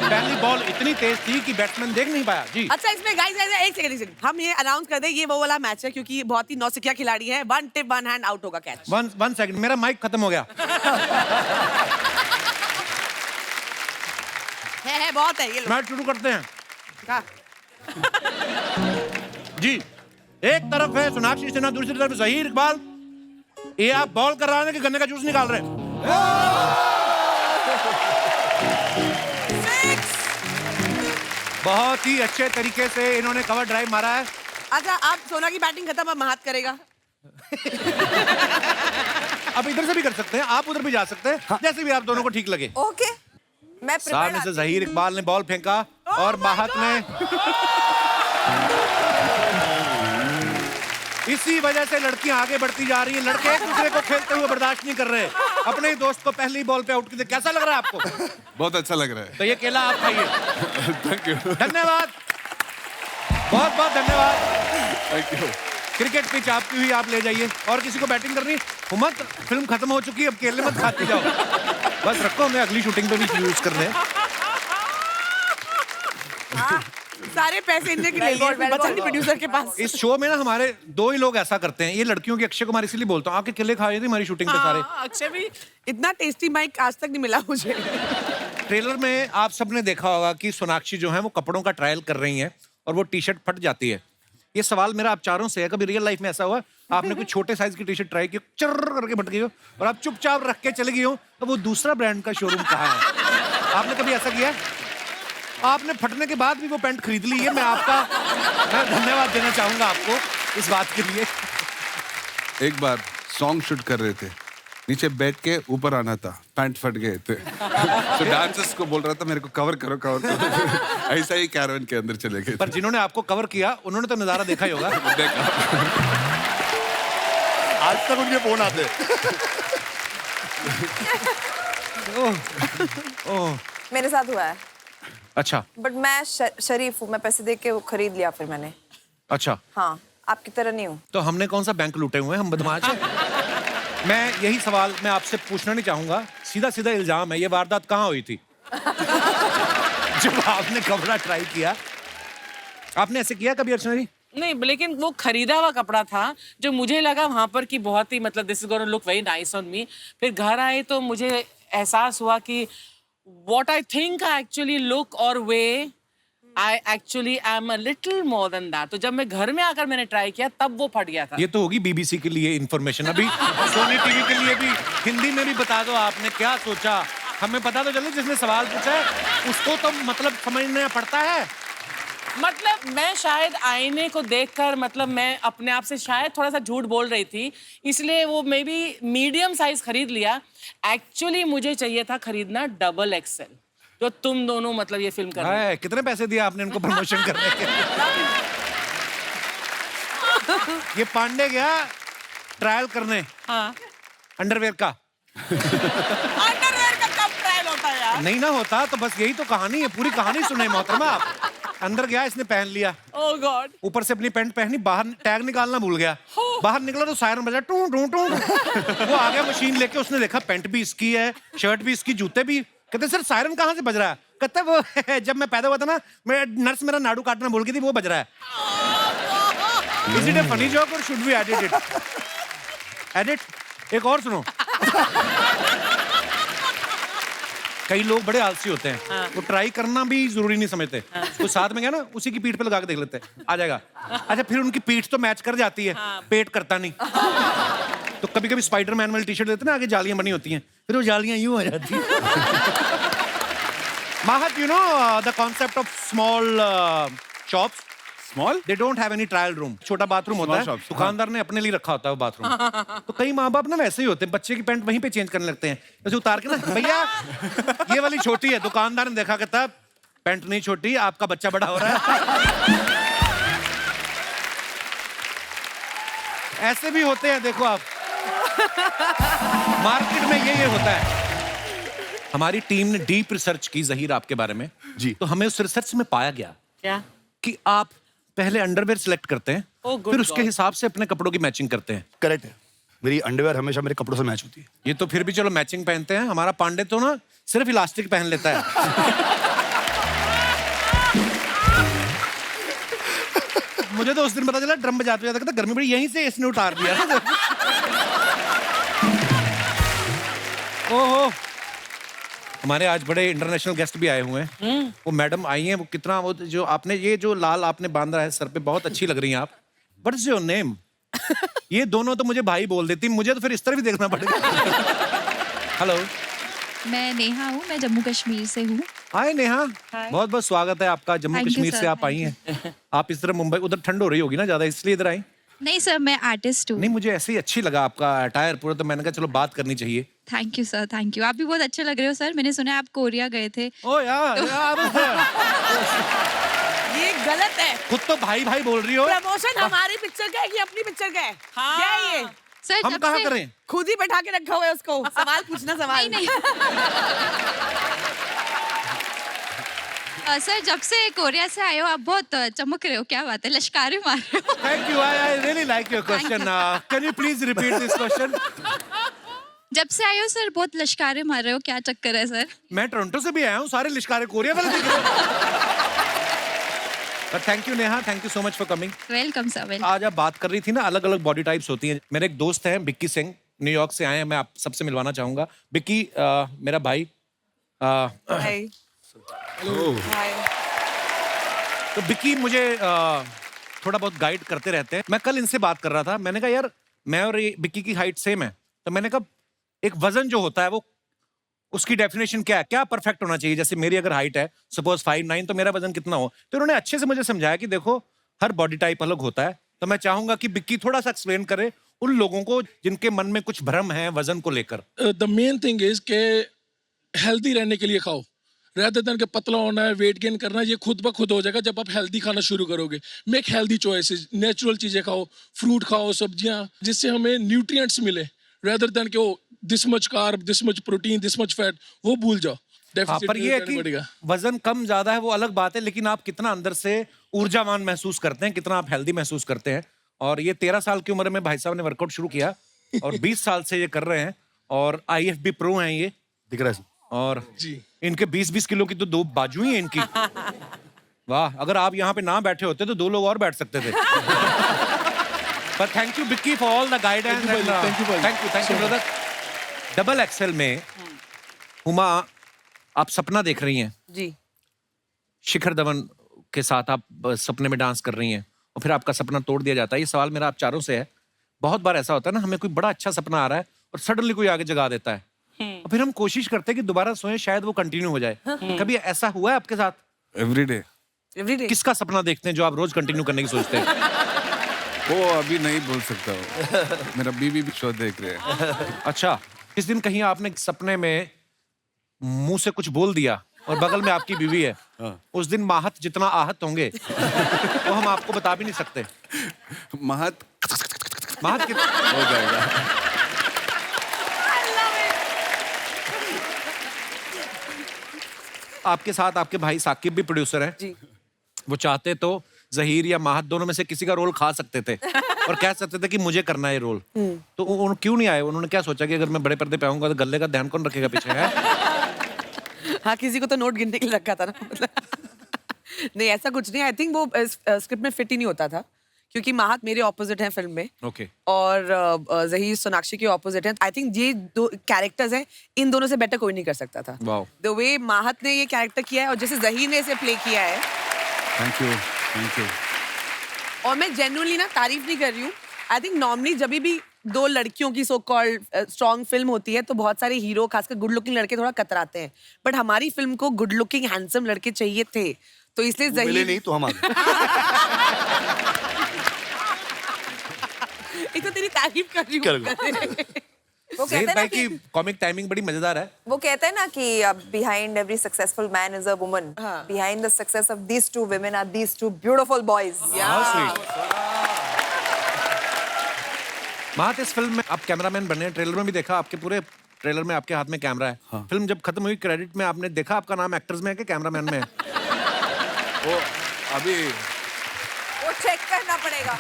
Speaker 1: पहली बॉल इतनी तेज थी कि बैट्समैन देख नहीं पाया। जी।
Speaker 2: अच्छा, इसमें गाइस एक सेकंड हम ये अनाउंस कर दें, ये वो वाला मैच है क्योंकि बहुत ही नौसिखिया खिलाड़ी है। 1 टिप 1 हैंड आउट होगा कैच।
Speaker 1: 1 सेकंड, मेरा माइक खत्म हो गया।
Speaker 2: है बहुत है ये लोग।
Speaker 1: मैच शुरू करते हैं।
Speaker 2: का?
Speaker 1: जी, एक तरफ है सोनाक्षी सिन्हा, दूसरी तरफ जहीर इकबाल। ये आप बॉल कर रहे हैं कि गन्ने का जूस निकाल रहे हैं? बहुत ही अच्छे तरीके से इन्होंने कवर ड्राइव मारा है।
Speaker 2: अच्छा, अब सोना की बैटिंग खत्म, अब महात करेगा।
Speaker 1: अब इधर से भी कर सकते हैं, आप उधर भी जा सकते हैं। हाँ। जैसे भी आप दोनों को ठीक लगे।
Speaker 3: ओके, मैं
Speaker 1: सामने से जहीर इकबाल ने बॉल फेंका और माहत ने इसी वजह से लड़कियां आगे बढ़ती जा रही हैं। लड़के एक दूसरे को खेलते हुए बर्दाश्त नहीं कर रहे। अपने ही दोस्त को पहली बॉल पे आउट किया। कैसा लग रहा है आपको?
Speaker 6: बहुत अच्छा लग रहा है।
Speaker 1: तो ये केला आप खाइए।
Speaker 6: Thank you.
Speaker 1: धन्यवाद, बहुत बहुत धन्यवाद।
Speaker 6: Thank you.
Speaker 1: क्रिकेट पिच आपकी हुई, आप ले जाइए। और किसी को बैटिंग करनी? हुमत, फिल्म खत्म हो चुकी है, अब केले मत खाते जाओ। बस रखो, हमें अगली शूटिंग पे भी यूज करने हैं।
Speaker 2: सारे पैसे इनके लिए बचा नहीं प्रोड्यूसर के पास।
Speaker 1: इस शो में ना हमारे 2 ही लोग ऐसा करते हैं। ये लड़कियों की अक्षय कुमार इसीलिए बोलता हूँ, आके केले खाए थे हमारी शूटिंग पे सारे।
Speaker 2: अक्षय भी इतना टेस्टी माइक आज तक नहीं मिला मुझे।
Speaker 1: ट्रेलर में आप सबने देखा होगा कि सोनाक्षी जो है वो कपड़ों का ट्रायल कर रही हैं और वो टी शर्ट फट जाती है। ये सवाल मेरा आप चारों से है, कभी रियल लाइफ में ऐसा हुआ आपने कोई छोटे साइज की टी शर्ट ट्राई की, चर्र करके फट गई हो और आप चुपचाप रख के चले गई हो, तो वो दूसरा ब्रांड का शोरूम कहाँ है? आपने कभी ऐसा किया? आपने फटने के बाद भी वो पैंट खरीद ली है। मैं धन्यवाद देना चाहूंगा आपको इस बात के लिए।
Speaker 6: एक बार सॉन्ग शूट कर रहे थे, नीचे बैठ के ऊपर आना था, पैंट फट गए थे। तो डांसर्स को बोल रहा था मेरे को कवर करो। ऐसा ही कैरवन के अंदर चले गए।
Speaker 1: पर जिन्होंने आपको कवर किया उन्होंने तो नजारा देखा ही होगा।
Speaker 6: देखा।
Speaker 5: आज तक उनके फोन आते।
Speaker 3: मेरे साथ हुआ है,
Speaker 1: अच्छा
Speaker 3: बट मैं शरीफ हूँ, मैं पैसे दे के वो खरीद लिया फिर मैंने।
Speaker 1: अच्छा,
Speaker 3: हाँ, आपकी तरह नहीं हूँ।
Speaker 1: तो हमने कौन सा बैंक लूटे हुए हैं, हम बदमाश हैं। मैं यही सवाल मैं आपसे पूछना नहीं चाहूंगा, सीधा सीधा इल्जाम है, ये वारदात कहाँ हुई थी? जब आपने कपड़ा ट्राई किया, आपने ऐसे किया कभी अर्चना जी?
Speaker 4: नहीं, लेकिन वो खरीदा हुआ कपड़ा था जो मुझे लगा वहां पर कि बहुत ही मतलब this is gonna look very nice on me. फिर घर आए तो मुझे एहसास हुआ कि what I think I actually look or weigh, I actually am a little more than that. तो जब मैं घर में आकर मैंने ट्राई किया तब वो फट गया था.
Speaker 1: ये तो होगी बीबीसी के लिए इंफॉर्मेशन. अभी सोनी टीवी के लिए भी हिंदी में भी बता दो आपने क्या सोचा. हमें पता तो चले जिसने सवाल पूछा है उसको तो मतलब समझना पड़ता है.
Speaker 4: मतलब मैं शायद आईने को देखकर मतलब मैं अपने आप से शायद थोड़ा सा झूठ बोल रही थी, इसलिए वो मे बी मीडियम साइज खरीद लिया. एक्चुअली मुझे चाहिए था खरीदना डबल एक्सएल, जो तुम दोनों मतलब ये फिल्म कर रहे हो.
Speaker 1: कितने पैसे दिए आपने इनको प्रमोशन करने के लिए? ये पांडे गया ट्रायल करने
Speaker 4: हाँ.
Speaker 1: अंडरवेयर का.
Speaker 4: अंडरवेयर का कब ट्रायल होता है यार?
Speaker 1: नहीं ना होता तो बस यही तो कहानी है. पूरी कहानी सुने मोहतरमा आप. अंदर गया इसने पहन लिया,
Speaker 4: ओह गॉड.
Speaker 1: ऊपर से अपनी पैंट पहनी, बाहर टैग निकालना भूल गया. बाहर निकला तो सायरन बजा टू टू टू. वो आ गया मशीन लेके, उसने देखा पैंट भी इसकी है, शर्ट भी इसकी, जूते भी. कहते सर सायरन कहाँ से बज रहा है? कहता वो जब मैं पैदा हुआ था ना, मैं नर्स मेरा नाड़ू काटना भूल गई थी, वो बज रहा है. Is it a funny joke or should we edit it? Edit? एक और सुनो. कई लोग बड़े आलसी होते हैं, वो ट्राई करना भी जरूरी नहीं समझते. वो साथ में गया ना, उसी की पीठ पे लगा के देख लेते हैं, आ जाएगा. अच्छा फिर उनकी पीठ तो मैच कर जाती है, पेट करता नहीं. तो कभी कभी स्पाइडरमैन वाली टी शर्ट देते ना, आगे जालियां बनी होती हैं, फिर वो जालियां यूं हो जाती हैं. Mahat, you know the concept of small shops.
Speaker 6: Small?
Speaker 1: They don't have any trial room. छोटा बाथरूम होता है,
Speaker 6: shops,
Speaker 1: दुकानदार ने अपने लिए रखा होता है वो बाथरूम. तो कई माँ बाप ना वैसे ही होते हैं, बच्चे की पैंट वहीं पे चेंज करने लगते हैं. जैसे उतार के ना, भैया ये वाली छोटी है. दुकानदार ने देखा, कहता पैंट नहीं छोटी, आपका बच्चा बड़ा हो रहा है. ऐसे भी होते हैं, देखो आप मार्केट में ये होता है. हमारी टीम ने डीप रिसर्च की जहीर आपके बारे में
Speaker 5: जी.
Speaker 1: तो हमें उस रिसर्च में पाया गया
Speaker 4: क्या?
Speaker 1: कि आप पहले अंडरवेयर सिलेक्ट करते हैं,
Speaker 4: Oh, good
Speaker 1: फिर उसके
Speaker 4: God.
Speaker 1: हिसाब से अपने कपड़ों की मैचिंग करते हैं.
Speaker 5: करेक्ट है. मेरी अंडरवेयर हमेशा मेरे कपड़ों से मैच होती है.
Speaker 1: ये तो फिर भी चलो मैचिंग पहनते हैं. हमारा पांडे तो ना सिर्फ इलास्टिक पहन लेता है. मुझे तो उस दिन पता चला ड्रम बजाते जाता, कहता गर्मी बड़ी, यहीं से इसने उतार दिया. ओहो, हमारे आज बड़े इंटरनेशनल गेस्ट भी आए हुए हैं. वो मैडम आई हैं, वो कितना वो जो आपने ये जो लाल आपने बांधा है सर पे, बहुत अच्छी लग रही हैं आप. What is your name? ये दोनों तो मुझे भाई बोल देती, मुझे तो फिर इस तरह भी देखना पड़ेगा. हेलो,
Speaker 7: मैं नेहा हूँ, मैं जम्मू कश्मीर से हूँ.
Speaker 1: हाय नेहा, बहुत बहुत स्वागत है आपका. Jammu
Speaker 7: Thank you,
Speaker 1: Kashmir
Speaker 7: sir.
Speaker 1: से आप आई हैं. आप इस तरह मुंबई, उधर ठंड हो रही होगी ना ज्यादा, इसलिए इधर आई.
Speaker 7: नहीं सर, मैं आर्टिस्ट हूँ.
Speaker 1: नहीं, मुझे ऐसे ही अच्छी लगा आपका अटायर पूरा, तो मैंने कहा चलो बात करनी चाहिए.
Speaker 7: Thank you sir, thank you. आप भी बहुत अच्छे लग रहे हो सर. मैंने सुना है आप कोरिया गए थे.
Speaker 1: ओ यार,
Speaker 2: ये गलत है.
Speaker 1: खुद तो भाई भाई बोल रही हो.
Speaker 2: प्रमोशन हमारी पिक्चर का है कि अपनी पिक्चर का है?
Speaker 4: हाँ.
Speaker 2: क्या है ये?
Speaker 7: सर
Speaker 1: हम
Speaker 7: जब
Speaker 1: कहाँ
Speaker 7: से-
Speaker 1: करें?
Speaker 2: खुद ही बैठा के रखा हुआ है उसको. सवाल पूछना, सवाल
Speaker 7: नहीं. सर जब से कोरिया से आए हो आप बहुत चमक रहे हो. क्या बात है, लश्कारे मार रहे हो.
Speaker 1: Thank you. I really like your question. Can you please repeat this question?
Speaker 7: जब से आए हो सर बहुत लश्कारे मार रहे हो. क्या चक्कर है सर?
Speaker 1: मैं टोरंटो से भी आया हूँ, सारे लिश्कारे कोरिया वाले दिख रहे हैं. But thank you Neha, thank you so much for coming.
Speaker 7: Welcome sir, welcome.
Speaker 1: आज आप बात कर रही थी ना, अलग अलग बॉडी टाइप्स होती हैं. मेरे एक दोस्त हैं बिक्की सिंह, न्यूयॉर्क से आए हैं. मैं आप सबसे मिलवाना चाहूंगा. बिक्की मेरा भाई.
Speaker 2: हाय. हाय.
Speaker 1: तो बिक्की मुझे थोड़ा बहुत गाइड करते रहते हैं. मैं कल इनसे बात कर रहा था, मैंने कहा यार मैं और ये बिक्की की हाइट सेम है, तो मैंने कहा एक वजन जो होता है वो उसकी डेफिनेशन क्या है, क्या परफेक्ट होना चाहिए. जैसे मेरी अगर हाइट है सपोज 5'9", तो मेरा वजन कितना हो. तो उन्होंने अच्छे से मुझे समझाया कि देखो हर बॉडी टाइप अलग होता है. तो मैं चाहूंगा कि बिक्की थोड़ा सा एक्सप्लेन करे उन लोगों को जिनके मन में कुछ भ्रम है वजन को लेकर.
Speaker 8: द मेन थिंग इज के हेल्दी रहने के लिए खाओ, rather than के पतला होना है, वेट गेन करना है, ये खुद ब खुद हो जाएगा जब आप हेल्दी खाना शुरू करोगे. मेक हेल्दी चॉइसेस, नेचुरल चीजें खाओ, फ्रूट खाओ, सब्जियां, जिससे हमें न्यूट्रिएंट्स मिले, rather than के वो this much carb, this much protein, this much fat, वो भूल जाओ.
Speaker 1: हाँ, पर ये है कि वजन कम ज्यादा है वो अलग बात है, लेकिन आप कितना अंदर से ऊर्जावान महसूस करते हैं, कितना आप हेल्दी महसूस करते हैं. और ये 13 साल की उम्र में भाई साहब ने वर्कआउट शुरू किया और 20 साल से ये कर रहे हैं और IFB प्रो हैं ये.
Speaker 5: दिख रहा है.
Speaker 1: और
Speaker 8: जी.
Speaker 1: इनके 20-20 किलो की तो 2 बाजू ही हैं इनकी. वाह, अगर आप यहाँ पे ना बैठे होते तो 2 लोग और बैठ सकते थे. पर thank you Bikki for all the guidance.
Speaker 8: Thank you,
Speaker 1: thank you brother. Double XL में हुमा आप सपना देख रही हैं,
Speaker 2: जी
Speaker 1: शिखर धवन के साथ आप सपने में डांस कर रही हैं और फिर आपका सपना तोड़ दिया जाता है। ये सवाल मेरा आप चारों से है। बहुत बार ऐसा होता है ना, हमें कोई बड़ा अच्छा सपना आ रहा है और सडनली कोई आगे जगा देता है और फिर हम कोशिश करते हैं कि दोबारा सोएं, शायद वो कंटिन्यू हो जाए। कभी ऐसा हुआ है आपके साथ?
Speaker 6: एवरीडे।
Speaker 2: एवरीडे।
Speaker 1: किसका सपना देखते हैं जो आप रोज कंटिन्यू करने की सोचते हैं?
Speaker 6: वो अभी नहीं बोल सकता हूँ। मेरा बीबी भी शो देख रहे हैं।
Speaker 1: अच्छा, किस दिन कहीं आपने सपने में मुंह से कुछ बोल दिया और बगल में आपकी बीवी है, उस दिन माहत जितना आहत होंगे वो हम आपको बता भी नहीं सकते।
Speaker 6: महत
Speaker 1: माहत
Speaker 6: हो जाएगा।
Speaker 1: आपके साथ आपके भाई साकिब भी प्रोड्यूसर हैं
Speaker 2: जी।
Speaker 1: वो चाहते तो जहीर या माहत दोनों में से किसी का रोल खा सकते थे और कह सकते थे कि मुझे करना है ये रोल। तो क्यों नहीं आए? उन्होंने क्या सोचा कि अगर मैं बड़े पर्दे पे आऊंगा तो गले का ध्यान कौन रखेगा पीछे है?
Speaker 2: हाँ, किसी को तो नोट गिनने के लिए रखा था ना, मतलब नहीं ऐसा कुछ नहीं। आई थिंक वो स्क्रिप्ट में फिट ही नहीं होता था क्योंकि माहत मेरे ऑपोजिट हैं फिल्म में
Speaker 1: ओके।
Speaker 2: और जहीर सोनाक्षी के ऑपोजिट हैं। आई थिंक ये दो कैरेक्टर्स हैं, इन दोनों से बेटर कोई नहीं कर सकता था।
Speaker 1: वाओ।
Speaker 2: द वे माहत ने ये कैरेक्टर किया है और जैसे जहीर ने इसे प्ले किया है,
Speaker 6: थैंक यू, थैंक यू।
Speaker 2: और मैं जेन्युइनली ना तारीफ नहीं कर रही हूँ। आई थिंक नॉर्मली जब भी दो लड़कियों की सो कॉल्ड स्ट्रॉन्ग फिल्म होती है तो बहुत सारे हीरो, खासकर गुड लुकिंग लड़के थोड़ा कतराते हैं, बट हमारी फिल्म को गुड लुकिंग हैंडसम लड़के चाहिए थे, तो इसलिए
Speaker 5: मिले
Speaker 2: जहीर
Speaker 5: नहीं तो हम आ गए।
Speaker 2: एक तो तेरी तारीफ कर रही
Speaker 5: कर
Speaker 2: हूँ।
Speaker 3: वो
Speaker 1: जहीर
Speaker 3: कहते हैं ना
Speaker 1: भाई की
Speaker 3: कि
Speaker 1: कॉमिक टाइमिंग बड़ी मजेदार है।
Speaker 3: वो कहते हैं ना कि behind every successful man is a woman,
Speaker 2: हाँ।
Speaker 3: Behind the success of these two women are these two beautiful boys.
Speaker 1: Mahat, इस फिल्म में आप कैमरामैन बने हैं, ट्रेलर में भी देखा, आपके पूरे ट्रेलर में आपके हाथ में कैमरा है।
Speaker 6: हाँ।
Speaker 1: फिल्म जब खत्म हुई क्रेडिट में आपने देखा आपका नाम एक्टर्स में है कि कैमरामैन में है?
Speaker 6: वो अभी
Speaker 3: वो चेक करना पड़ेगा।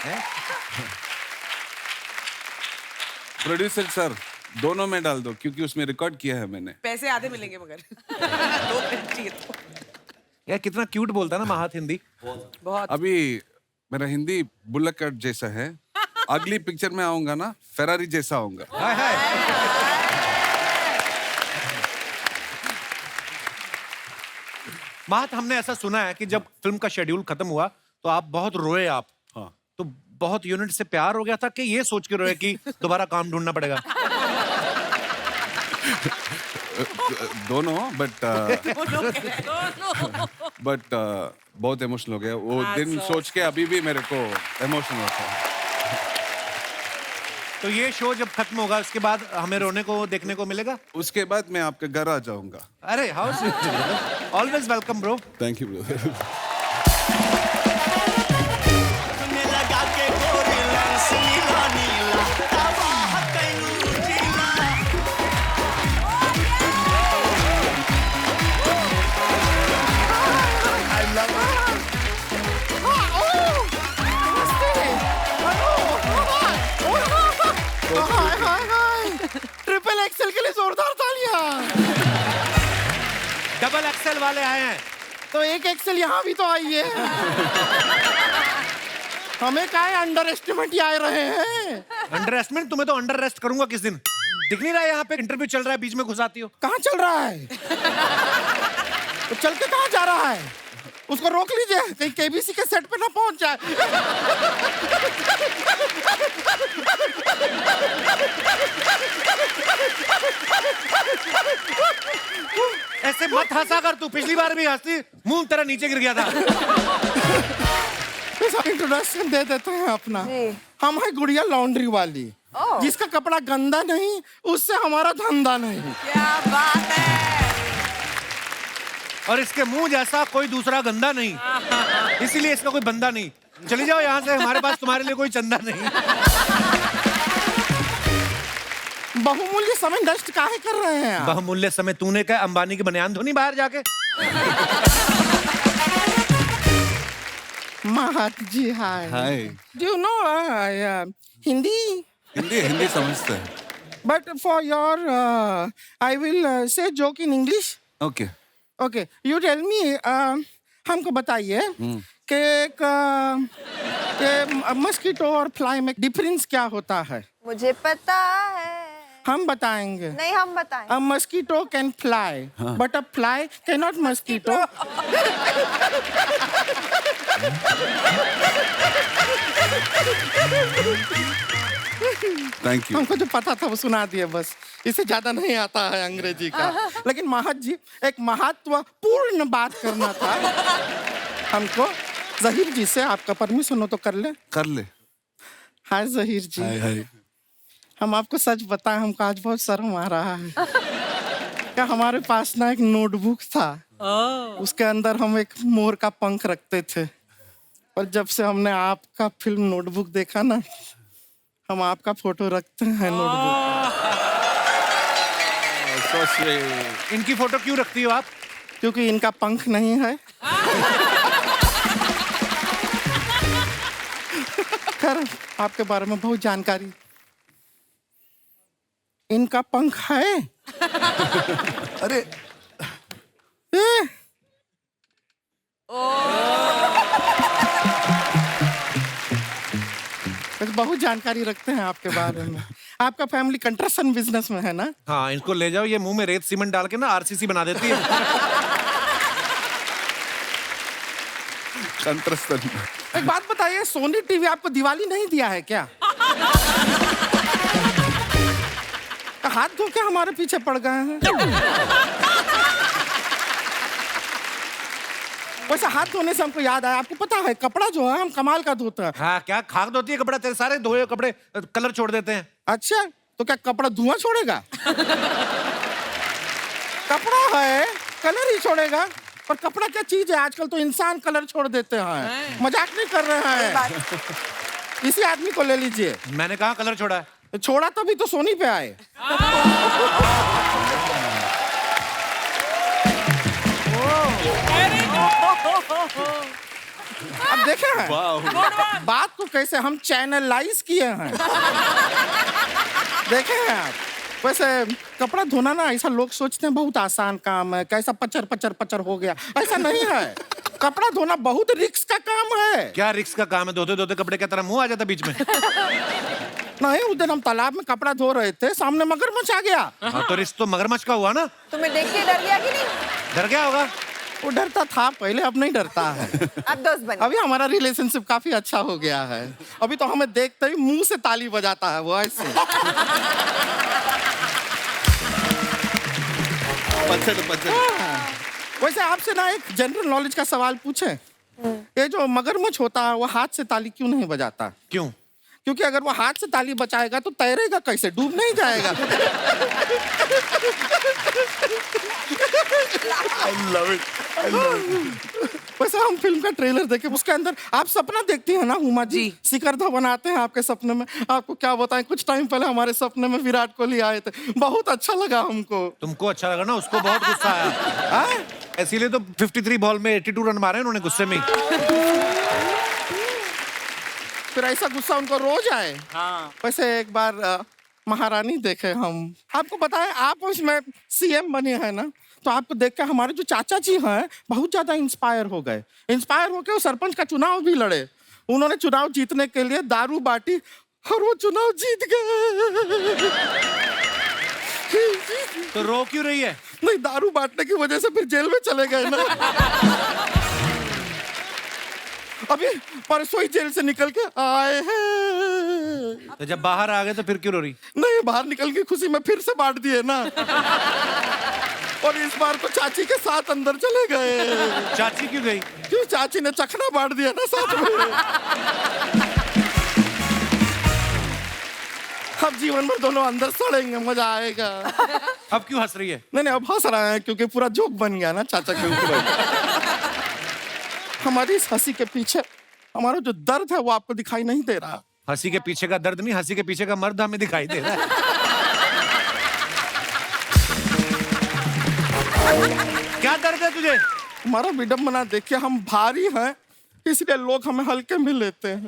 Speaker 6: प्रोड्यूसर सर दोनों में डाल दो क्योंकि उसमें रिकॉर्ड किया है मैंने।
Speaker 2: पैसे आधे मिलेंगे मगर दो मिनट चाहिए तो।
Speaker 1: यार कितना क्यूट बोलता है ना माहत हिंदी।
Speaker 2: बहुत।
Speaker 6: अभी मेरा हिंदी बुल्लक कट जैसा है, अगली पिक्चर में आऊंगा ना फेरारी जैसा आऊंगा।
Speaker 1: हाय हाय। माहत, हमने ऐसा सुना है कि जब फिल्म का शेड्यूल खत्म हुआ तो आप बहुत रोए आप।
Speaker 6: हाँ।
Speaker 1: तो बहुत यूनिट से प्यार हो गया था कि ये सोच के रोए कि दोबारा काम ढूंढना पड़ेगा?
Speaker 6: दोनों, बट बहुत इमोशनल हो गया वो दिन सोच के, अभी भी मेरे को इमोशनल होता है।
Speaker 1: तो ये शो जब खत्म होगा उसके बाद हमें रोने को देखने को मिलेगा?
Speaker 6: उसके बाद मैं आपके घर आ जाऊंगा।
Speaker 1: अरे how sweet, always welcome bro.
Speaker 6: Thank you bro.
Speaker 9: Triple XL के लिए जोरदार तालियां।
Speaker 1: डबल एक्सेल वाले आए हैं।
Speaker 9: तो एक एक्सेल यहाँ भी तो आई है। हमें क्या है, अंडर एस्टिमेट ही आए रहे हैं।
Speaker 1: Under estimate? तुम्हें तो अंडर रेस्ट करूंगा किस दिन। दिख नहीं रहा है यहाँ पे इंटरव्यू चल रहा है, बीच में घुस आती हो।
Speaker 9: कहाँ चल रहा है? तो चल के कहाँ जा रहा है? उसको रोक लीजिए कहीं केबीसी के सेट पे ना पहुंच जाए।
Speaker 1: ऐसे मत हंसा कर, तू पिछली बार भी हंसी, मुंह तेरा नीचे गिर गया था।
Speaker 9: इंट्रोडक्शन दे देते हैं अपना।
Speaker 3: जी।
Speaker 9: हम है गुड़िया लॉन्ड्री वाली, जिसका कपड़ा गंदा नहीं उससे हमारा धंधा नहीं।
Speaker 2: क्या बात है।
Speaker 1: और इसके मुंह जैसा कोई दूसरा गंदा नहीं, इसीलिए इसका कोई बंदा नहीं। चली जाओ यहाँ से, हमारे पास तुम्हारे लिए कोई चंदा नहीं।
Speaker 9: बहुमूल्य समय नष्ट काहे कर रहे हैं आप?
Speaker 1: बहुमूल्य समय तूने क्या अंबानी की बनियान धोनी बाहर जाके?
Speaker 9: Mahat ji hi.
Speaker 6: Hi.
Speaker 9: Do you know Hindi?
Speaker 6: Hindi समझते हैं।
Speaker 9: But for your I will say joke in English.
Speaker 6: Okay.
Speaker 9: Okay, you tell me, हमको बताइए कि मस्कीटो और फ्लाई में डिफरेंस क्या होता है?
Speaker 3: मुझे पता है।
Speaker 9: हम बताएंगे
Speaker 3: नहीं हम बताएं।
Speaker 9: A mosquito can fly, but a fly cannot mosquito.
Speaker 6: Thank you.
Speaker 9: हमको जो पता था वो सुना दिए बस, इससे ज्यादा नहीं आता है अंग्रेजी का। लेकिन महत जी, एक महत्वपूर्ण बात करना था हमको। जहीर जी से आपका परमिशन हो तो कर ले।
Speaker 6: कर ले।
Speaker 9: हाय जहीर जी,
Speaker 6: हाय हाय।
Speaker 9: हम आपको सच बताएं, हमको आज बहुत शर्म आ रहा है। क्या हमारे पास ना एक नोटबुक था, उसके अंदर हम एक मोर का पंख रखते थे, और जब से हमने आपका फिल्म नोटबुक देखा ना, हम आपका फोटो रखते हैं नोटबुक।
Speaker 6: So sweet।
Speaker 1: इनकी फोटो क्यों रखती हो आप?
Speaker 9: क्योंकि इनका पंख नहीं है। खैर, आपके बारे में बहुत जानकारी। इनका पंख है।
Speaker 5: अरे
Speaker 9: ए, बहुत जानकारी रखते हैं आपके बारे में। आपका फैमिली कंस्ट्रक्शन बिजनेस में है ना?
Speaker 1: हाँ, इनको ले जाओ, ये मुंह में रेत सीमेंट डाल के ना आरसीसी बना देती है।
Speaker 6: कंट्रस्टन।
Speaker 9: एक बात बताइए, सोनी टीवी आपको दिवाली नहीं दिया है क्या? हाथ धो के हमारे पीछे पड़ गए हैं। वैसे हाथ धोने से हमको याद आया, आपको पता है कपड़ा जो है हम कमाल का धोते हैं।
Speaker 1: हाँ, क्या खाक धोती है कपड़ा? तेरे सारे धोए कपड़े कलर छोड़ देते हैं।
Speaker 9: अच्छा, तो क्या कपड़ा धुआं छोड़ेगा? कपड़ा है, कलर ही छोड़ेगा। पर कपड़ा क्या चीज है? आजकल तो इंसान कलर छोड़ देते हैं। मजाक नहीं कर रहे हैं। इसी आदमी को ले लीजिए।
Speaker 1: मैंने कहा कलर छोड़ा है।
Speaker 9: छोड़ा तभी तो सोनी पे आए। अब देखे हैं बात को कैसे हम चैनलाइज किए हैं। देखे हैं आप? वैसे कपड़ा धोना ना, ऐसा लोग सोचते हैं बहुत आसान काम है, कैसा पचर पचर पचर हो गया। ऐसा नहीं है, कपड़ा धोना बहुत रिस्क का काम है।
Speaker 1: क्या रिस्क का काम है? धोते धोते कपड़े की तरह मुंह आ जाता बीच में।
Speaker 9: नहीं, उस दिन हम तालाब में कपड़ा धो रहे थे, सामने मगरमच्छ आ गया।
Speaker 1: हाँ, तो रिस्क तो मगरमच्छ का हुआ ना।
Speaker 3: तुम्हें देख के डर गया कि नहीं?
Speaker 1: डर गया होगा।
Speaker 9: वो डरता था पहले, अब नहीं डरता है।
Speaker 3: अब दोस्त बने।
Speaker 9: अभी हमारा रिलेशनशिप काफी अच्छा हो गया है। अभी तो हमें देखते ही मुंह से ताली बजाता है वो ऐसे। वैसे आपसे ना एक जनरल नॉलेज का सवाल पूछे। ये जो मगरमच्छ होता है वो हाथ से ताली क्यों नहीं बजाता?
Speaker 1: क्यों?
Speaker 9: क्योंकि अगर वो हाथ से ताली बजाएगा तो तैरेगा कैसे? डूब नहीं जाएगा।
Speaker 5: I love it।
Speaker 9: वैसे हम फिल्म का ट्रेलर देखे, उसके अंदर आप सपना देखती हैं ना उमा जी? शिखरधा बनाते हैं आपके सपने में। आपको क्या बताएं, कुछ टाइम पहले हमारे सपने में विराट कोहली आए थे, बहुत अच्छा लगा हमको।
Speaker 1: तुमको अच्छा लगा ना, उसको बहुत गुस्सा आया। इसीलिए तो 53 बॉल में 82 रन मारे उन्होंने गुस्से में।
Speaker 9: फिर ऐसा गुस्सा उनको रोज आए। वैसे एक बार महारानी देखे हम, आपको बताएं आप उसमें सीएम बने हैं ना, तो आपको देख के हमारे जो चाचा जी हैं बहुत ज्यादा इंस्पायर हो गए। इंस्पायर होके वो सरपंच का चुनाव भी लड़े। उन्होंने चुनाव जीतने के लिए दारू बांटी और वो चुनाव जीत गए।
Speaker 1: तो रो क्यों रही है?
Speaker 9: नहीं, दारू बांटने की वजह से फिर जेल में चले गए ना। अभी परसों ही जेल से निकल के आए हैं।
Speaker 1: तो जब बाहर आ गए तो फिर क्यों रो रही?
Speaker 9: नहीं, बाहर निकल के खुशी में फिर से बांट दिए ना। और इस बार तो चाची के साथ अंदर चले गए।
Speaker 1: चाची क्यों गई?
Speaker 9: क्यों? चाची ने चखना बांट दिया ना साथ में। अब जीवन भर दोनों अंदर सड़ेंगे, मजा आएगा।
Speaker 1: अब क्यों हंस रही है?
Speaker 9: नहीं, अब हंस रहा है क्योंकि पूरा जोक बन गया ना चाचा के ऊपर। हमारी इस हंसी के पीछे हमारा जो दर्द है वो आपको दिखाई नहीं दे रहा।
Speaker 1: हंसी के पीछे का दर्द नहीं, हंसी के पीछे का मर्द हमें दिखाई दे रहा है। क्या दर्द है तुझे?
Speaker 9: हमारा विडम्बना देखिए, हम भारी हैं इसलिए लोग हमें हल्के में लेते हैं।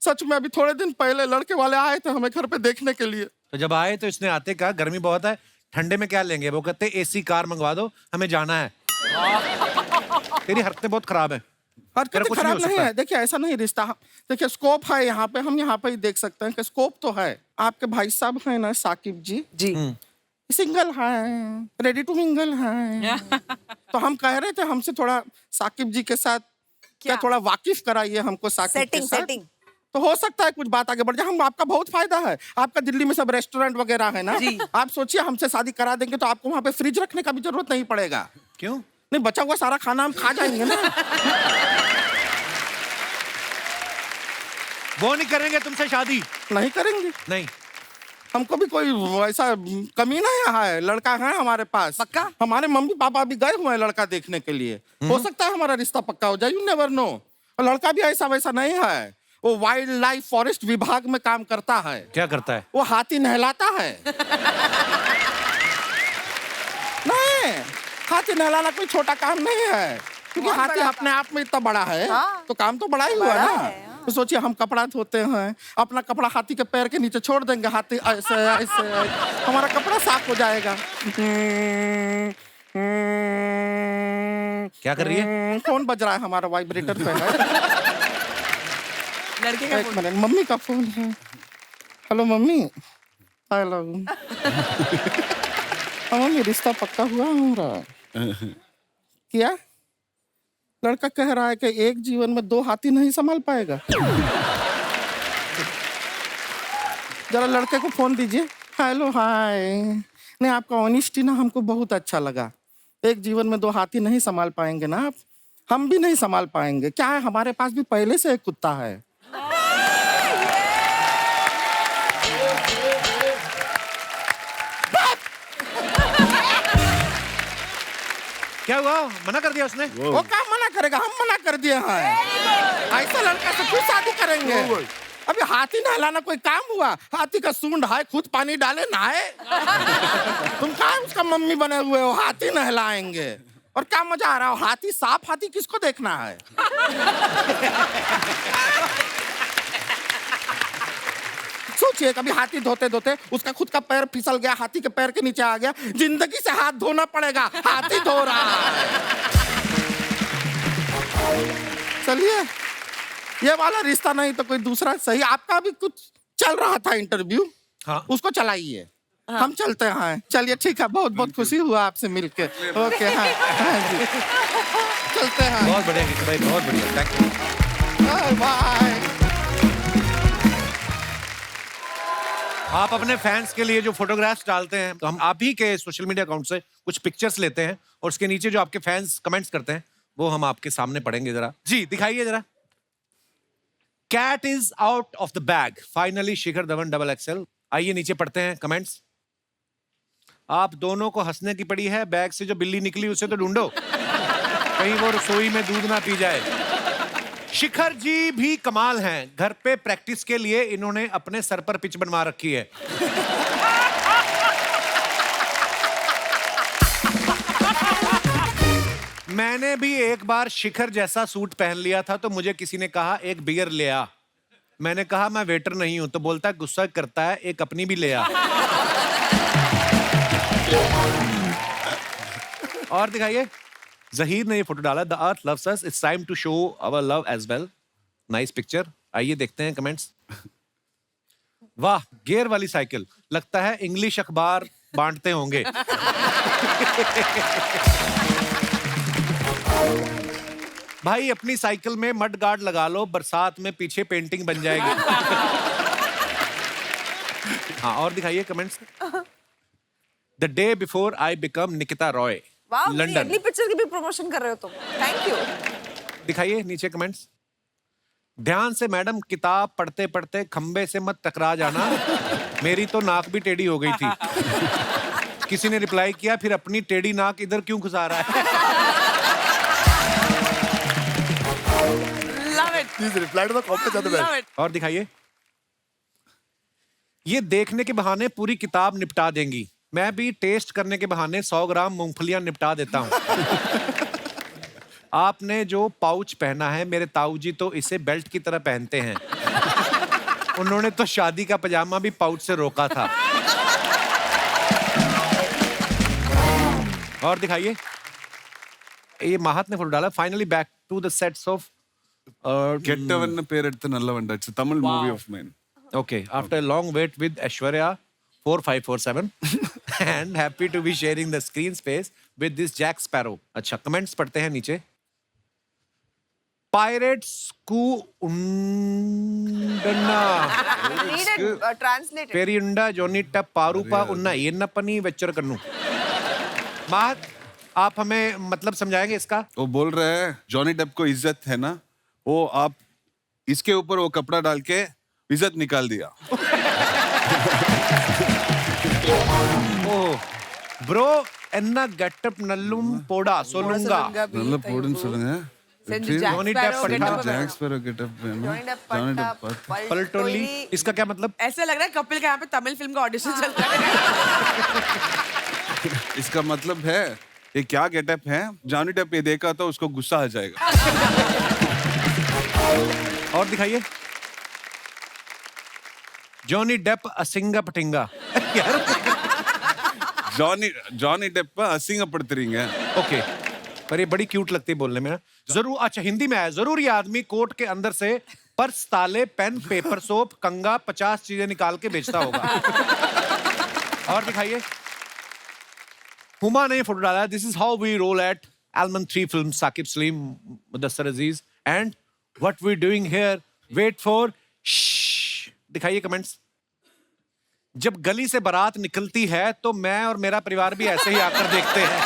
Speaker 9: सच में अभी थोड़े दिन पहले लड़के वाले आए थे हमें घर पे देखने के लिए।
Speaker 1: तो जब आए तो इसने आते कहा गर्मी बहुत है, ठंडे में क्या लेंगे? वो कहते एसी कार मंगवा दो, हमें जाना है। तेरी हरकतें बहुत खराब है।
Speaker 9: हरकतें
Speaker 1: कुछ नहीं
Speaker 9: खराब
Speaker 1: हो
Speaker 9: नहीं
Speaker 1: सकता।
Speaker 9: है। देखिए ऐसा नहीं रिश्ता, देखिए स्कोप है यहाँ पे, हम यहाँ पे ही देख सकते हैं कि स्कोप तो है। आपके भाई साहब हैं ना साकिब जी,
Speaker 2: जी
Speaker 9: सिंगल हैं, रेडी टू मिंगल हैं। तो हम कह रहे थे हमसे थोड़ा साकिब जी के साथ क्या थोड़ा वाकिफ कराइए हमको साकिब के साथ।
Speaker 3: सेटिंग
Speaker 9: तो हो सकता है कुछ बात आगे बढ़ जाए। हम आपका बहुत फायदा है, आपका दिल्ली में सब रेस्टोरेंट वगैरह है ना, आप सोचिए हमसे शादी करा देंगे तो आपको वहाँ पे फ्रिज रखने का भी जरूरत नहीं पड़ेगा।
Speaker 1: क्यों?
Speaker 9: नहीं, बचा हुआ सारा खाना हम खा जाएंगे ना।
Speaker 1: वो नहीं करेंगे तुमसे शादी?
Speaker 9: नहीं करेंगे,
Speaker 1: नहीं।
Speaker 9: हमको भी कोई ऐसा कमी नहीं है, लड़का है हमारे पास
Speaker 2: पक्का?
Speaker 9: हमारे मम्मी पापा भी गए हुए हैं लड़का देखने के लिए, हो सकता है हमारा रिश्ता पक्का हो जाए, यू नेवर नो। और लड़का भी ऐसा वैसा नहीं है, वो वाइल्ड लाइफ फॉरेस्ट विभाग में काम करता है।
Speaker 1: क्या करता है?
Speaker 9: वो हाथी नहलाता है। नहीं, हाथी नहलाना कोई छोटा काम नहीं है, क्योंकि
Speaker 3: बहुत
Speaker 9: हाथी
Speaker 3: बड़ा
Speaker 9: अपने आप में इतना बड़ा है।
Speaker 3: हाँ।
Speaker 9: तो काम तो बड़ा ही हुआ
Speaker 3: बड़ा
Speaker 9: ना।
Speaker 3: है, हाँ।
Speaker 9: तो सोचिए हम कपड़ा धोते हैं, अपना कपड़ा हाथी के पैर के नीचे छोड़ देंगे, हाथी ऐसे ऐसे हमारा कपड़ा साफ हो जाएगा।
Speaker 1: क्या कर रही है?
Speaker 9: फोन बज रहा है हमारा, वाइब्रेटर पे है।
Speaker 2: लड़के का
Speaker 9: एक मिनट, मम्मी का फोन है। Hello mummy. हेलो। मम्मी रिश्ता पक्का हुआ हमारा। क्या? लड़का कह रहा है कि एक जीवन में 2 हाथी नहीं संभाल पाएगा। जरा लड़के को फोन दीजिए। Hello hi. नहीं, आपका ऑनेस्टी ना हमको बहुत अच्छा लगा। एक जीवन में 2 हाथी नहीं संभाल पाएंगे ना आप, हम भी नहीं संभाल पाएंगे। क्या है, हमारे पास भी पहले से एक कुत्ता है।
Speaker 1: क्या हुआ? मना कर दिया उसने?
Speaker 9: वो क्या मना करेगा, हम मना कर दिए हैं। ऐसा लड़का से क्यों शादी करेंगे? अभी हाथी नहलाना कोई काम हुआ? हाथी का सूंड है, खुद पानी डाले नहाए। तुम क्या उसका मम्मी बने हुए हो, हाथी नहलाएंगे? और क्या मजा आ रहा हो? हाथी साफ हाथी किसको देखना है? सोचिए कभी हाथी धोते धोते उसका खुद का पैर फिसल गया, हाथी के पैर के नीचे आ गया, जिंदगी से हाथ धोना पड़ेगा, हाथी धो रहा है। चलिए, ये वाला रिश्ता नहीं तो कोई दूसरा सही। आपका भी कुछ चल रहा था इंटरव्यू,
Speaker 1: हाँ।
Speaker 9: उसको चलाइए। हम चलते हैं। चलिए ठीक है, बहुत बहुत खुशी हुआ आपसे मिलके। ओके, हाँ जी, चलते हैं।
Speaker 1: बहुत बढ़िया किशोर भाई, बहुत बढ़िया, थैंक यू।
Speaker 9: Bye bye.
Speaker 1: आप अपने फैंस के लिए जो फोटोग्राफ्स डालते हैं, तो हम आप ही के सोशल मीडिया अकाउंट से कुछ पिक्चर्स लेते हैं और उसके नीचे जो आपके फैंस कमेंट्स करते हैं वो हम आपके सामने पढ़ेंगे। जरा जी दिखाइए जरा। Cat is out of the bag, finally Shikhar Dhawan XXL। आइए नीचे पढ़ते हैं कमेंट्स। आप दोनों को हंसने की पड़ी है, बैग से जो बिल्ली निकली उसे तो ढूंढो, कहीं वो रसोई में दूध ना पी जाए। शिखर जी भी कमाल हैं, घर पे प्रैक्टिस के लिए इन्होंने अपने सर पर पिच बनवा रखी है। मैंने भी एक बार शिखर जैसा सूट पहन लिया था तो मुझे किसी ने कहा एक बियर ले आ। मैंने कहा मैं वेटर नहीं हूं, तो बोलता है गुस्सा करता है एक अपनी भी ले आ। और दिखाइए, जहीर ने ये फोटो डाला, the earth loves us, it's time to show our love as well. Nice picture. आइए देखते हैं कमेंट्स। वाह, गियर वाली साइकिल, लगता है इंग्लिश अखबार बांटते होंगे। भाई अपनी साइकिल में मड गार्ड लगा लो, बरसात में पीछे पेंटिंग बन जाएगी। हाँ, और दिखाइए comments. The day before I become Nikita Roy,
Speaker 3: वाह,
Speaker 1: लंदन।
Speaker 3: अगली पिक्चर की भी प्रमोशन कर रहे हो तुम, थैंक यू।
Speaker 1: दिखाइए नीचे कमेंट्स। ध्यान से मैडम, किताब पढ़ते पढ़ते खंबे से मत टकरा जाना, मेरी तो नाक भी टेढ़ी हो गई थी। किसी ने रिप्लाई किया, फिर अपनी टेढ़ी नाक इधर क्यों घुसा रहा है?
Speaker 2: Love it.
Speaker 5: Please reply to the comment on the
Speaker 2: Love
Speaker 5: back.
Speaker 2: it.
Speaker 1: और दिखाइए। ये देखने के बहाने पूरी किताब निपटा देंगी, मैं भी टेस्ट करने के बहाने 100 ग्राम मूंगफलियां निपटा देता हूं। आपने जो पाउच पहना है, मेरे ताऊ जी तो इसे बेल्ट की तरह पहनते हैं। उन्होंने तो शादी का पजामा भी पाउच से रोका था। और दिखाइए, ये माहत ने फोटो डाला, finally back to the sets of
Speaker 6: Kettavan Perethu Nallavanda. It's a Tamil movie of mine.
Speaker 1: Okay, after a long wait with Aishwarya 4547 and happy to be sharing the screen space with this Jack Sparrow. अच्छा, comments पढ़ते हैं नीचे. Pirates ku undana
Speaker 3: Needed translated.
Speaker 1: Periunda Johnny Tap Parupa unna Yennapani Vechur Kannu. मात आप हमें मतलब समझाएंगे इसका?
Speaker 6: वो बोल रहे हैं जॉनी डेप को इज्जत है ना, वो आप इसके ऊपर वो कपड़ा डाल के इज्जत निकाल दिया.
Speaker 1: Oh, bro, enna getup nallum poda solunga.
Speaker 6: நல்ல போடுன்னு சொல்லுங்க.
Speaker 1: Johnny Depp पट्टा.
Speaker 6: जैक स्पैरो गेटअप में ना.
Speaker 3: Johnny Depp पट्टा,
Speaker 1: पलटोली. इसका क्या मतलब?
Speaker 2: ऐसा लग रहा है कपिल का यहाँ पे तमिल फिल्म का ऑडिशन चल रहा है.
Speaker 6: इसका मतलब है ये क्या गेटअप है, जॉनी डेप ये देखा तो उसको गुस्सा आ जाएगा.
Speaker 1: और दिखाइए. जॉनी डेप असिंगा पटिंगा.
Speaker 6: जॉनी डेप असिंगப்படுத்துறீங்க.
Speaker 1: ओके, पर ये बड़ी क्यूट लगती है बोलने में. जरूर, अच्छा हिंदी में आया. जरूर ये आदमी कोट के अंदर से पर्स, ताले, पेन, पेपर, सोप, कंगा 50 चीजें निकाल के बेचता होगा. और दिखाइए. हुमा ने फोटो डाला. This is how we roll at एलमन 3 film. Saqib Saleem, Mudassar Aziz and what we doing here. Wait for. दिखाइए कमेंट्स. जब गली से बारात निकलती है तो मैं और मेरा परिवार भी ऐसे ही आकर देखते हैं.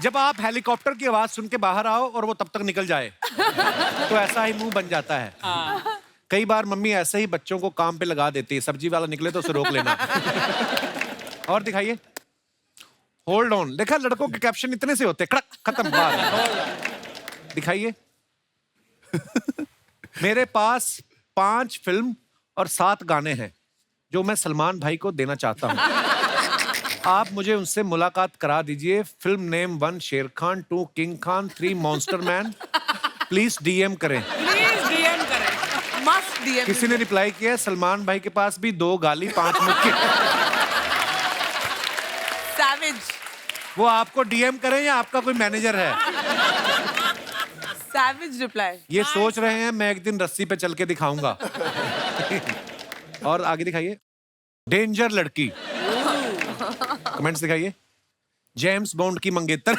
Speaker 1: जब आप हेलीकॉप्टर की आवाज सुन के बाहर आओ और वो तब तक निकल जाए तो ऐसा ही मुंह बन जाता है. कई बार मम्मी ऐसे ही बच्चों को काम पे लगा देती है. सब्जी वाला निकले तो उसे रोक लेना. और दिखाइए. Hold on. देखा, लड़कों के कैप्शन इतने से होते. कड़क, खत्म, बात. दिखाइए. मेरे पास 5 फिल्म और 7 गाने हैं जो मैं सलमान भाई को देना चाहता हूं. आप मुझे उनसे मुलाकात करा दीजिए. फिल्म नेम 1 शेर Khan, 2 king Khan, 3 monster man. Please DM करें.
Speaker 4: प्लीज डीएम करें.
Speaker 2: मस्त डीएम.
Speaker 1: किसी ने रिप्लाई किया, सलमान भाई के पास भी 2 गाली 5 मुक्के.
Speaker 2: सैवेज.
Speaker 1: वो आपको डीएम करें या आपका कोई मैनेजर है?
Speaker 2: Savage reply.
Speaker 1: ये सोच रहे हैं मैं एक दिन रस्सी पे चल के दिखाऊंगा. और आगे दिखाइए. डेंजर लड़की. कमेंट्स दिखाइए. जेम्स बॉन्ड की मंगेतर.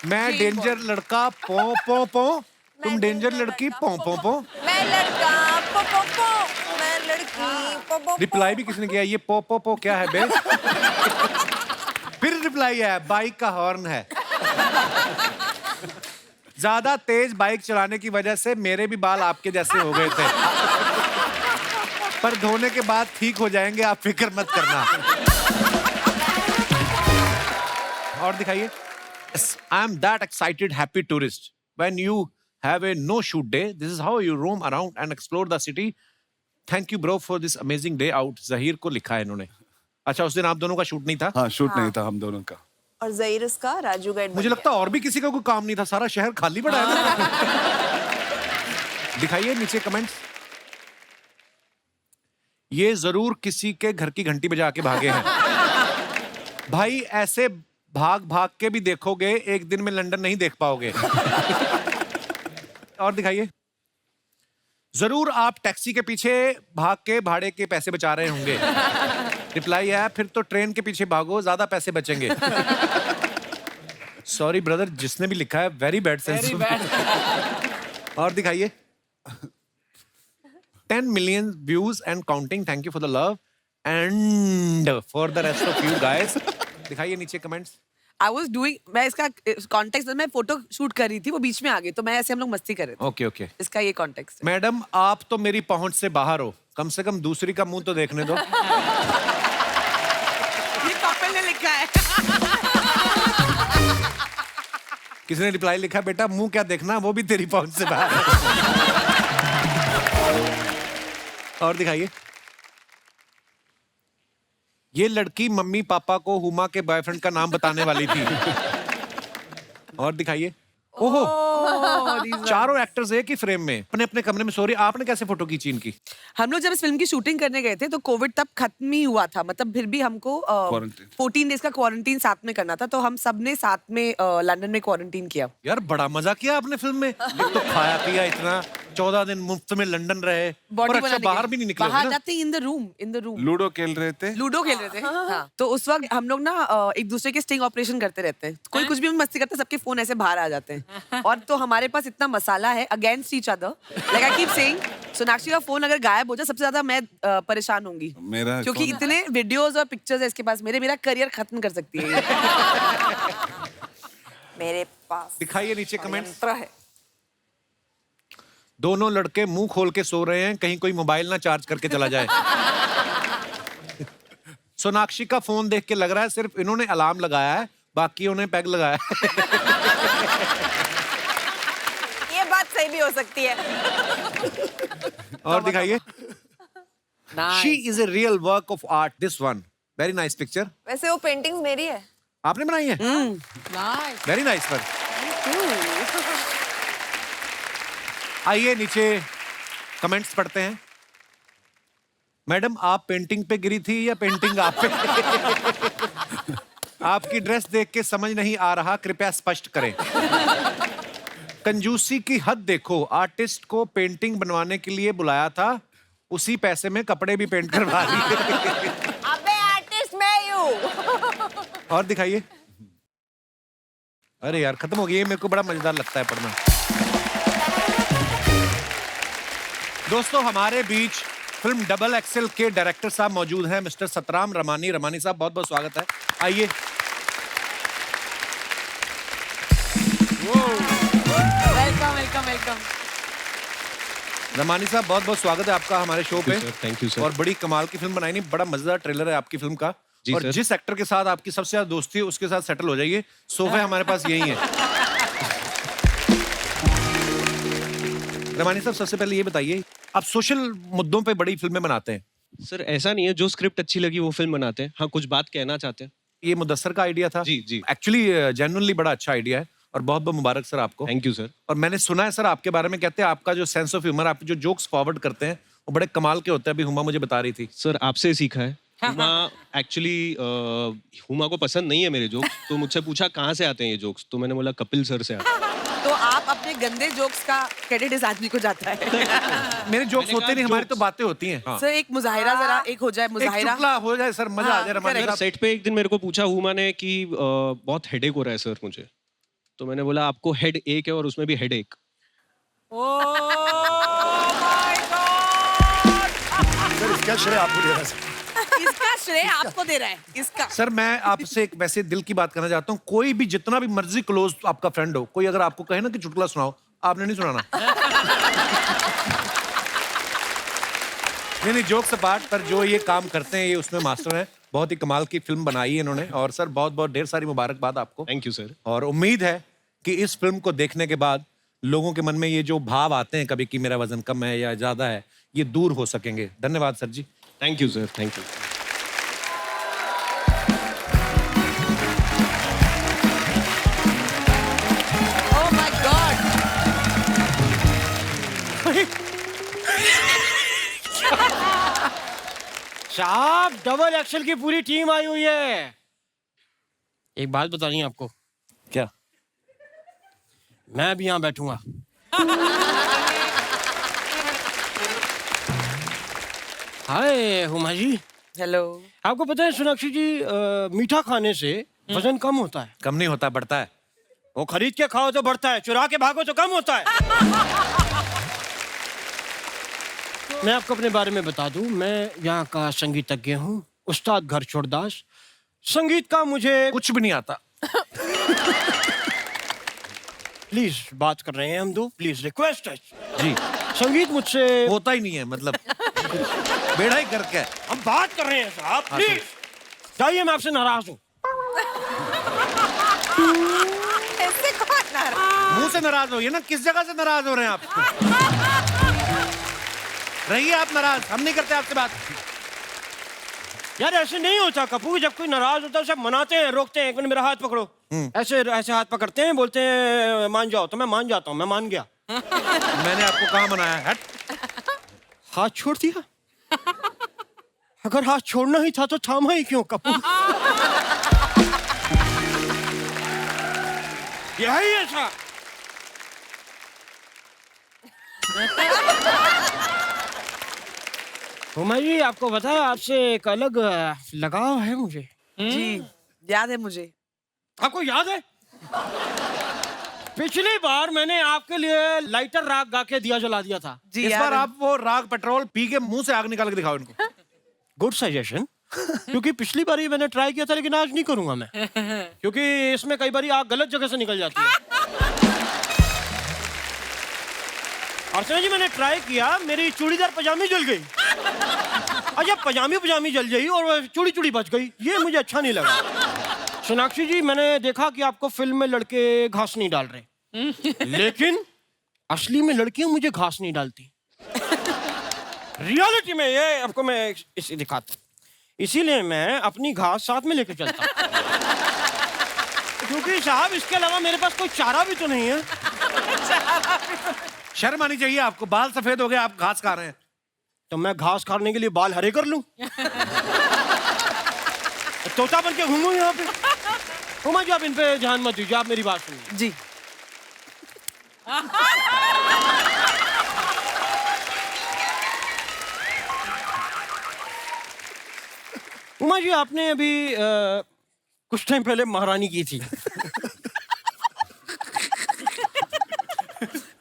Speaker 1: मैं डेंजर लड़का पो पो पो. तुम डेंजर लड़की पो पो पो.
Speaker 3: मैं लड़का पो पो पो, मैं लड़की पो पो पो.
Speaker 1: रिप्लाई भी किसने किया, ये पो पो पो क्या है बे? फिर रिप्लाई है, बाइक का हॉर्न है. ज्यादा तेज बाइक चलाने की वजह से मेरे भी बाल आपके जैसे हो गए थे, पर धोने के बाद ठीक हो जाएंगे, आप फिक्र मत करना. और दिखाइए. I am that excited happy tourist. When you have a no shoot day, this is how you roam around and explore the city. Thank you bro for this amazing day out. Zaheer को लिखा है इन्होंने. अच्छा, उस दिन आप दोनों का शूट नहीं था?
Speaker 6: हाँ, शूट नहीं था हम दोनों का.
Speaker 3: और ज़हीर उसका राजू गाइड.
Speaker 1: मुझे लगता है और भी किसी का कोई काम नहीं था. सारा शहर खाली पड़ा है ना. दिखाइए नीचे कमेंट्स. ये जरूर किसी के घर की घंटी बजा के भागे हैं. भाई ऐसे भाग भाग के भी देखोगे एक दिन में लंदन नहीं देख पाओगे. और दिखाइए. जरूर आप टैक्सी के पीछे भाग के भाड़े के पैसे बचा रहे होंगे. रिप्लाई है, फिर तो ट्रेन के पीछे भागो, ज्यादा पैसे बचेंगे. सॉरी ब्रदर, जिसने भी लिखा है वेरी बैड सेंस. और दिखाइए. 10 million views and counting. Thank you for the love and for the rest of you guys. दिखाइए नीचे कमेंट्स.
Speaker 2: I was doing, मैं इसका कॉन्टेक्स्ट में फोटो शूट कर रही थी, वो बीच में आ गई तो मैं ऐसे हम लोग मस्ती कर रहे थे.
Speaker 1: Okay okay.
Speaker 2: इसका ये कॉन्टेक्स्ट.
Speaker 1: मैडम आप तो मेरी पहुंच से बाहर हो, कम से कम दूसरी का मुंह तो देखने दो.
Speaker 2: ये कपिल ने लिखा है.
Speaker 1: किसी ने रिप्लाई लिखा, बेटा मुंह क्या देखना, वो भी तेरी पहुंच से बाहर. और दिखाइए. ये लड़की मम्मी पापा को हुमा के बॉयफ्रेंड का नाम बताने वाली थी. और दिखाइए. ओहो, चारों एक्टर्स एक ही फ्रेम में अपने अपने कमरे में सो रही। आपने कैसे फोटो खींची इनकी?
Speaker 2: हम लोग जब इस फिल्म की शूटिंग करने गए थे तो कोविड तब खत्म ही हुआ था, मतलब फिर भी हमको
Speaker 6: Quarantine.
Speaker 2: 14 डेज का क्वारंटीन साथ में करना था, तो हम सब ने साथ में लंदन में क्वारंटीन किया।
Speaker 1: यार बड़ा मजा किया आपने फिल्म में। एक तो खाया पिया इतना, 14 दिन मुफ्त में लंदन रहे, और अच्छा बाहर भी नहीं निकले
Speaker 2: बाहर
Speaker 1: ना?
Speaker 2: Nothing, in the room
Speaker 6: ludo खेल रहे थे।
Speaker 2: लूडो खेल रहे थे। हाँ। तो उस वक्त हम लोग ना एक दूसरे के स्टिंग ऑपरेशन करते रहते हैं। कोई कुछ भी मस्ती करता है, सबके फोन ऐसे बाहर आ जाते हैं। और तो हमारे पास इतना मसाला है against each other, like I keep saying, Sonakshi का फोन अगर गायब हो जाए सबसे ज्यादा मैं परेशान होंगी,
Speaker 6: मेरा
Speaker 2: क्योंकि इतने वीडियोस और पिक्चर्स है इसके पास, मेरा करियर खत्म कर सकती है ये।
Speaker 3: मेरे पास
Speaker 1: दिखाइए नीचे कमेंट्स।
Speaker 3: यंत्र है।
Speaker 1: दोनों लड़के मुंह खोल के सो रहे हैं, कहीं कोई मोबाइल ना चार्ज करके चला जाए। सोनाक्षी का फोन देख के लग रहा है सिर्फ इन्होंने अलार्म लगाया है, बाकियों ने पैग लगाया है।
Speaker 3: ये बात सही भी हो सकती है।
Speaker 1: और दिखाइए। She is a real work of art. This one, very nice picture.
Speaker 3: वैसे वो पेंटिंग्स मेरी है।
Speaker 1: आपने बनाई है? वेरी नाइस पर। आइए नीचे कमेंट्स पढ़ते हैं। मैडम आप पेंटिंग पे गिरी थी या पेंटिंग आप पे? आपकी ड्रेस देख के समझ नहीं आ रहा, कृपया स्पष्ट करें। कंजूसी की हद देखो, आर्टिस्ट को पेंटिंग बनवाने के लिए बुलाया था, उसी पैसे में कपड़े भी पेंट करवा लिए।
Speaker 3: अबे आर्टिस्ट मैं ही हूँ।
Speaker 1: और दिखाइए। अरे यार खत्म हो गई, मेरे को बड़ा मजेदार लगता है पढ़ना। दोस्तों हमारे बीच फिल्म डबल एक्सेल के डायरेक्टर साहब मौजूद हैं, मिस्टर सतराम रमानी। रमानी साहब बहुत बहुत स्वागत है, आइए।
Speaker 2: Welcome welcome welcome.
Speaker 1: रमानी साहब बहुत बहुत स्वागत है आपका हमारे शो पे।
Speaker 10: Thank you sir.
Speaker 1: और बड़ी कमाल की फिल्म बनाई, नहीं बड़ा मजेदार ट्रेलर है आपकी फिल्म का।
Speaker 10: जी
Speaker 1: और
Speaker 10: सर।
Speaker 1: जिस एक्टर के साथ आपकी सबसे ज्यादा दोस्ती है उसके साथ सेटल हो जाइए, सोफे हमारे पास यही है। रमानी साहब सबसे पहले ये बताइए, आप सोशल मुद्दों पे बड़ी फिल्में बनाते हैं।
Speaker 10: सर ऐसा नहीं है, जो स्क्रिप्ट अच्छी लगी वो फिल्म बनाते हैं। हाँ कुछ बात कहना चाहते हैं।
Speaker 1: ये मुदस्सर का आइडिया था?
Speaker 10: जी जी।
Speaker 1: एक्चुअली जेन्युइनली बड़ा अच्छा आइडिया है और बहुत बहुत मुबारक सर आपको।
Speaker 10: Thank you sir.
Speaker 1: और मैंने सुना है सर आपके बारे में, कहते हैं आपका जो सेंस ऑफ ह्यूमर, आप जो जोक्स फॉरवर्ड करते हैं वो बड़े कमाल के होते हैं। अभी हुमा मुझे बता रही थी।
Speaker 10: सर आपसे सीखा है। हुमा एक्चुअली हुमा को पसंद नहीं है मेरे जोक्स, तो मुझसे पूछा कहाँ से आते हैं ये जोक्स, तो मैंने बोला कपिल सर से आते हैं।
Speaker 2: तो आप अपने गंदे जोक्स का क्रेडिट इस आदमी को जाता है।
Speaker 1: मेरे जोक्स होते नहीं, हमारी तो बातें होती हैं।
Speaker 2: सर एक मुजाहिरा जरा एक हो जाए,
Speaker 1: एक
Speaker 2: मुजाहिरा
Speaker 1: चुटला हो जाए सर, मजा आ जाए। रमानी
Speaker 10: सर
Speaker 1: साहब
Speaker 10: सेट पे एक दिन मेरे को पूछा हुमा ने कि बहुत हेडेक हो रहा है सर मुझे, तो मैंने बोला आपको हेड एक है और उसमें भी हेडेक।
Speaker 5: सर इसका श्रेय आपको दे रहा है।
Speaker 2: इसका श्रेय आपको दे रहा है इसका।
Speaker 1: सर मैं आपसे एक वैसे दिल की बात करना चाहता हूँ, कोई भी जितना भी मर्जी क्लोज आपका फ्रेंड हो, कोई अगर आपको कहे ना कि चुटकुला सुनाओ, आपने नहीं सुनाना। नहीं जोक्स अपार्ट, पर जो ये काम करते हैं ये उसमें मास्टर हैं। बहुत ही कमाल की फिल्म बनाई है इन्होंने, और सर बहुत बहुत ढेर सारी मुबारकबाद आपको।
Speaker 10: Thank you sir.
Speaker 1: और उम्मीद है कि इस फिल्म को देखने के बाद लोगों के मन में ये जो भाव आते हैं कभी कि मेरा वजन कम है या ज्यादा है, ये दूर हो सकेंगे। धन्यवाद sir ji.
Speaker 10: Thank you sir. Thank you.
Speaker 2: Oh my god.
Speaker 11: साहब डबल एक्सेल की पूरी टीम आई हुई है। एक बात बतानी है आपको।
Speaker 1: क्या?
Speaker 11: मैं भी यहाँ बैठूंगा। हाय हुमा जी।
Speaker 2: हेलो।
Speaker 11: आपको पता है सोनाक्षी जी, मीठा खाने से वजन कम होता है।
Speaker 1: कम नहीं होता, बढ़ता है।
Speaker 11: वो खरीद के खाओ तो बढ़ता है, चुरा के भागो तो कम होता है। मैं आपको अपने बारे में बता दूं, मैं यहाँ का संगीतज्ञ हूँ, उस्ताद घर छोड़दास। संगीत का मुझे
Speaker 1: कुछ भी नहीं आता।
Speaker 11: प्लीज बात कर रहे हैं हम दो, प्लीज रिक्वेस्ट है
Speaker 1: जी।
Speaker 11: संगीत मुझसे
Speaker 1: होता ही नहीं है, मतलब बेड़ा ही करके।
Speaker 11: हम बात कर रहे हैं साहब, प्लीज जाइए, मैं आपसे नाराज हूँ।
Speaker 3: ऐसे कौन नाराज?
Speaker 1: मुंह से नाराज हो, ये ना किस जगह से नाराज हो रहे हैं आप? रहिए आप नाराज, हम नहीं करते आपसे बात।
Speaker 11: यार ऐसे नहीं होता कपूर, जब कोई नाराज होता है सब मनाते हैं, रोकते हैं, एक मिनट मेरा हाथ पकड़ो, ऐसे ऐसे हाथ पकड़ते हैं, बोलते हैं मान जाओ, तो मैं मान जाता हूँ, मैं मान गया।
Speaker 1: मैंने आपको कहाँ मनाया? हट।
Speaker 11: हाथ छोड़ दिया। अगर हाथ छोड़ना ही था तो थामा ही क्यों कपूर? यही ऐसा। हुमा जी आपको पता है आपसे एक अलग लगाव है मुझे।
Speaker 2: जी याद है मुझे।
Speaker 11: आपको याद है पिछली बार मैंने आपके लिए लाइटर राग गा के दिया जला दिया था।
Speaker 2: जी
Speaker 1: इस
Speaker 2: याद
Speaker 1: बार
Speaker 2: है।
Speaker 1: आप वो राग पेट्रोल पी के मुंह से आग निकाल के दिखाओ इनको।
Speaker 11: Good suggestion. क्योंकि पिछली बार ही मैंने ट्राई किया था, लेकिन आज नहीं करूंगा मैं, क्योंकि इसमें कई बार आग गलत जगह से निकल जाती है। अर्चना जी मैंने ट्राई किया, मेरी चूड़ीदार पजामी जल गई। अच्छा पजामी जल गई और चूड़ी चूड़ी बच गई, ये मुझे अच्छा नहीं लगा। सोनाक्षी जी मैंने देखा कि आपको फिल्म में लड़के घास नहीं डाल रहे, लेकिन असली में लड़कियां मुझे घास नहीं डालती। रियलिटी में ये आपको मैं इसे दिखाता हूँ, इसीलिए मैं अपनी घास साथ में लेकर चलता हूँ। क्योंकि साहब इसके अलावा मेरे पास कोई चारा भी तो नहीं है।
Speaker 1: शर्म आनी चाहिए आपको, बाल सफेद हो गए, आप घास खा रहे हैं।
Speaker 11: तो मैं घास खाने के लिए बाल हरे कर लूं? तोता बन के घूमूं यहाँ पे? हुमा जी आप इन पे ध्यान मत दीजिए, आप मेरी बात सुनिए।
Speaker 2: जी
Speaker 11: हुमा जी आपने अभी कुछ टाइम पहले महारानी की थी।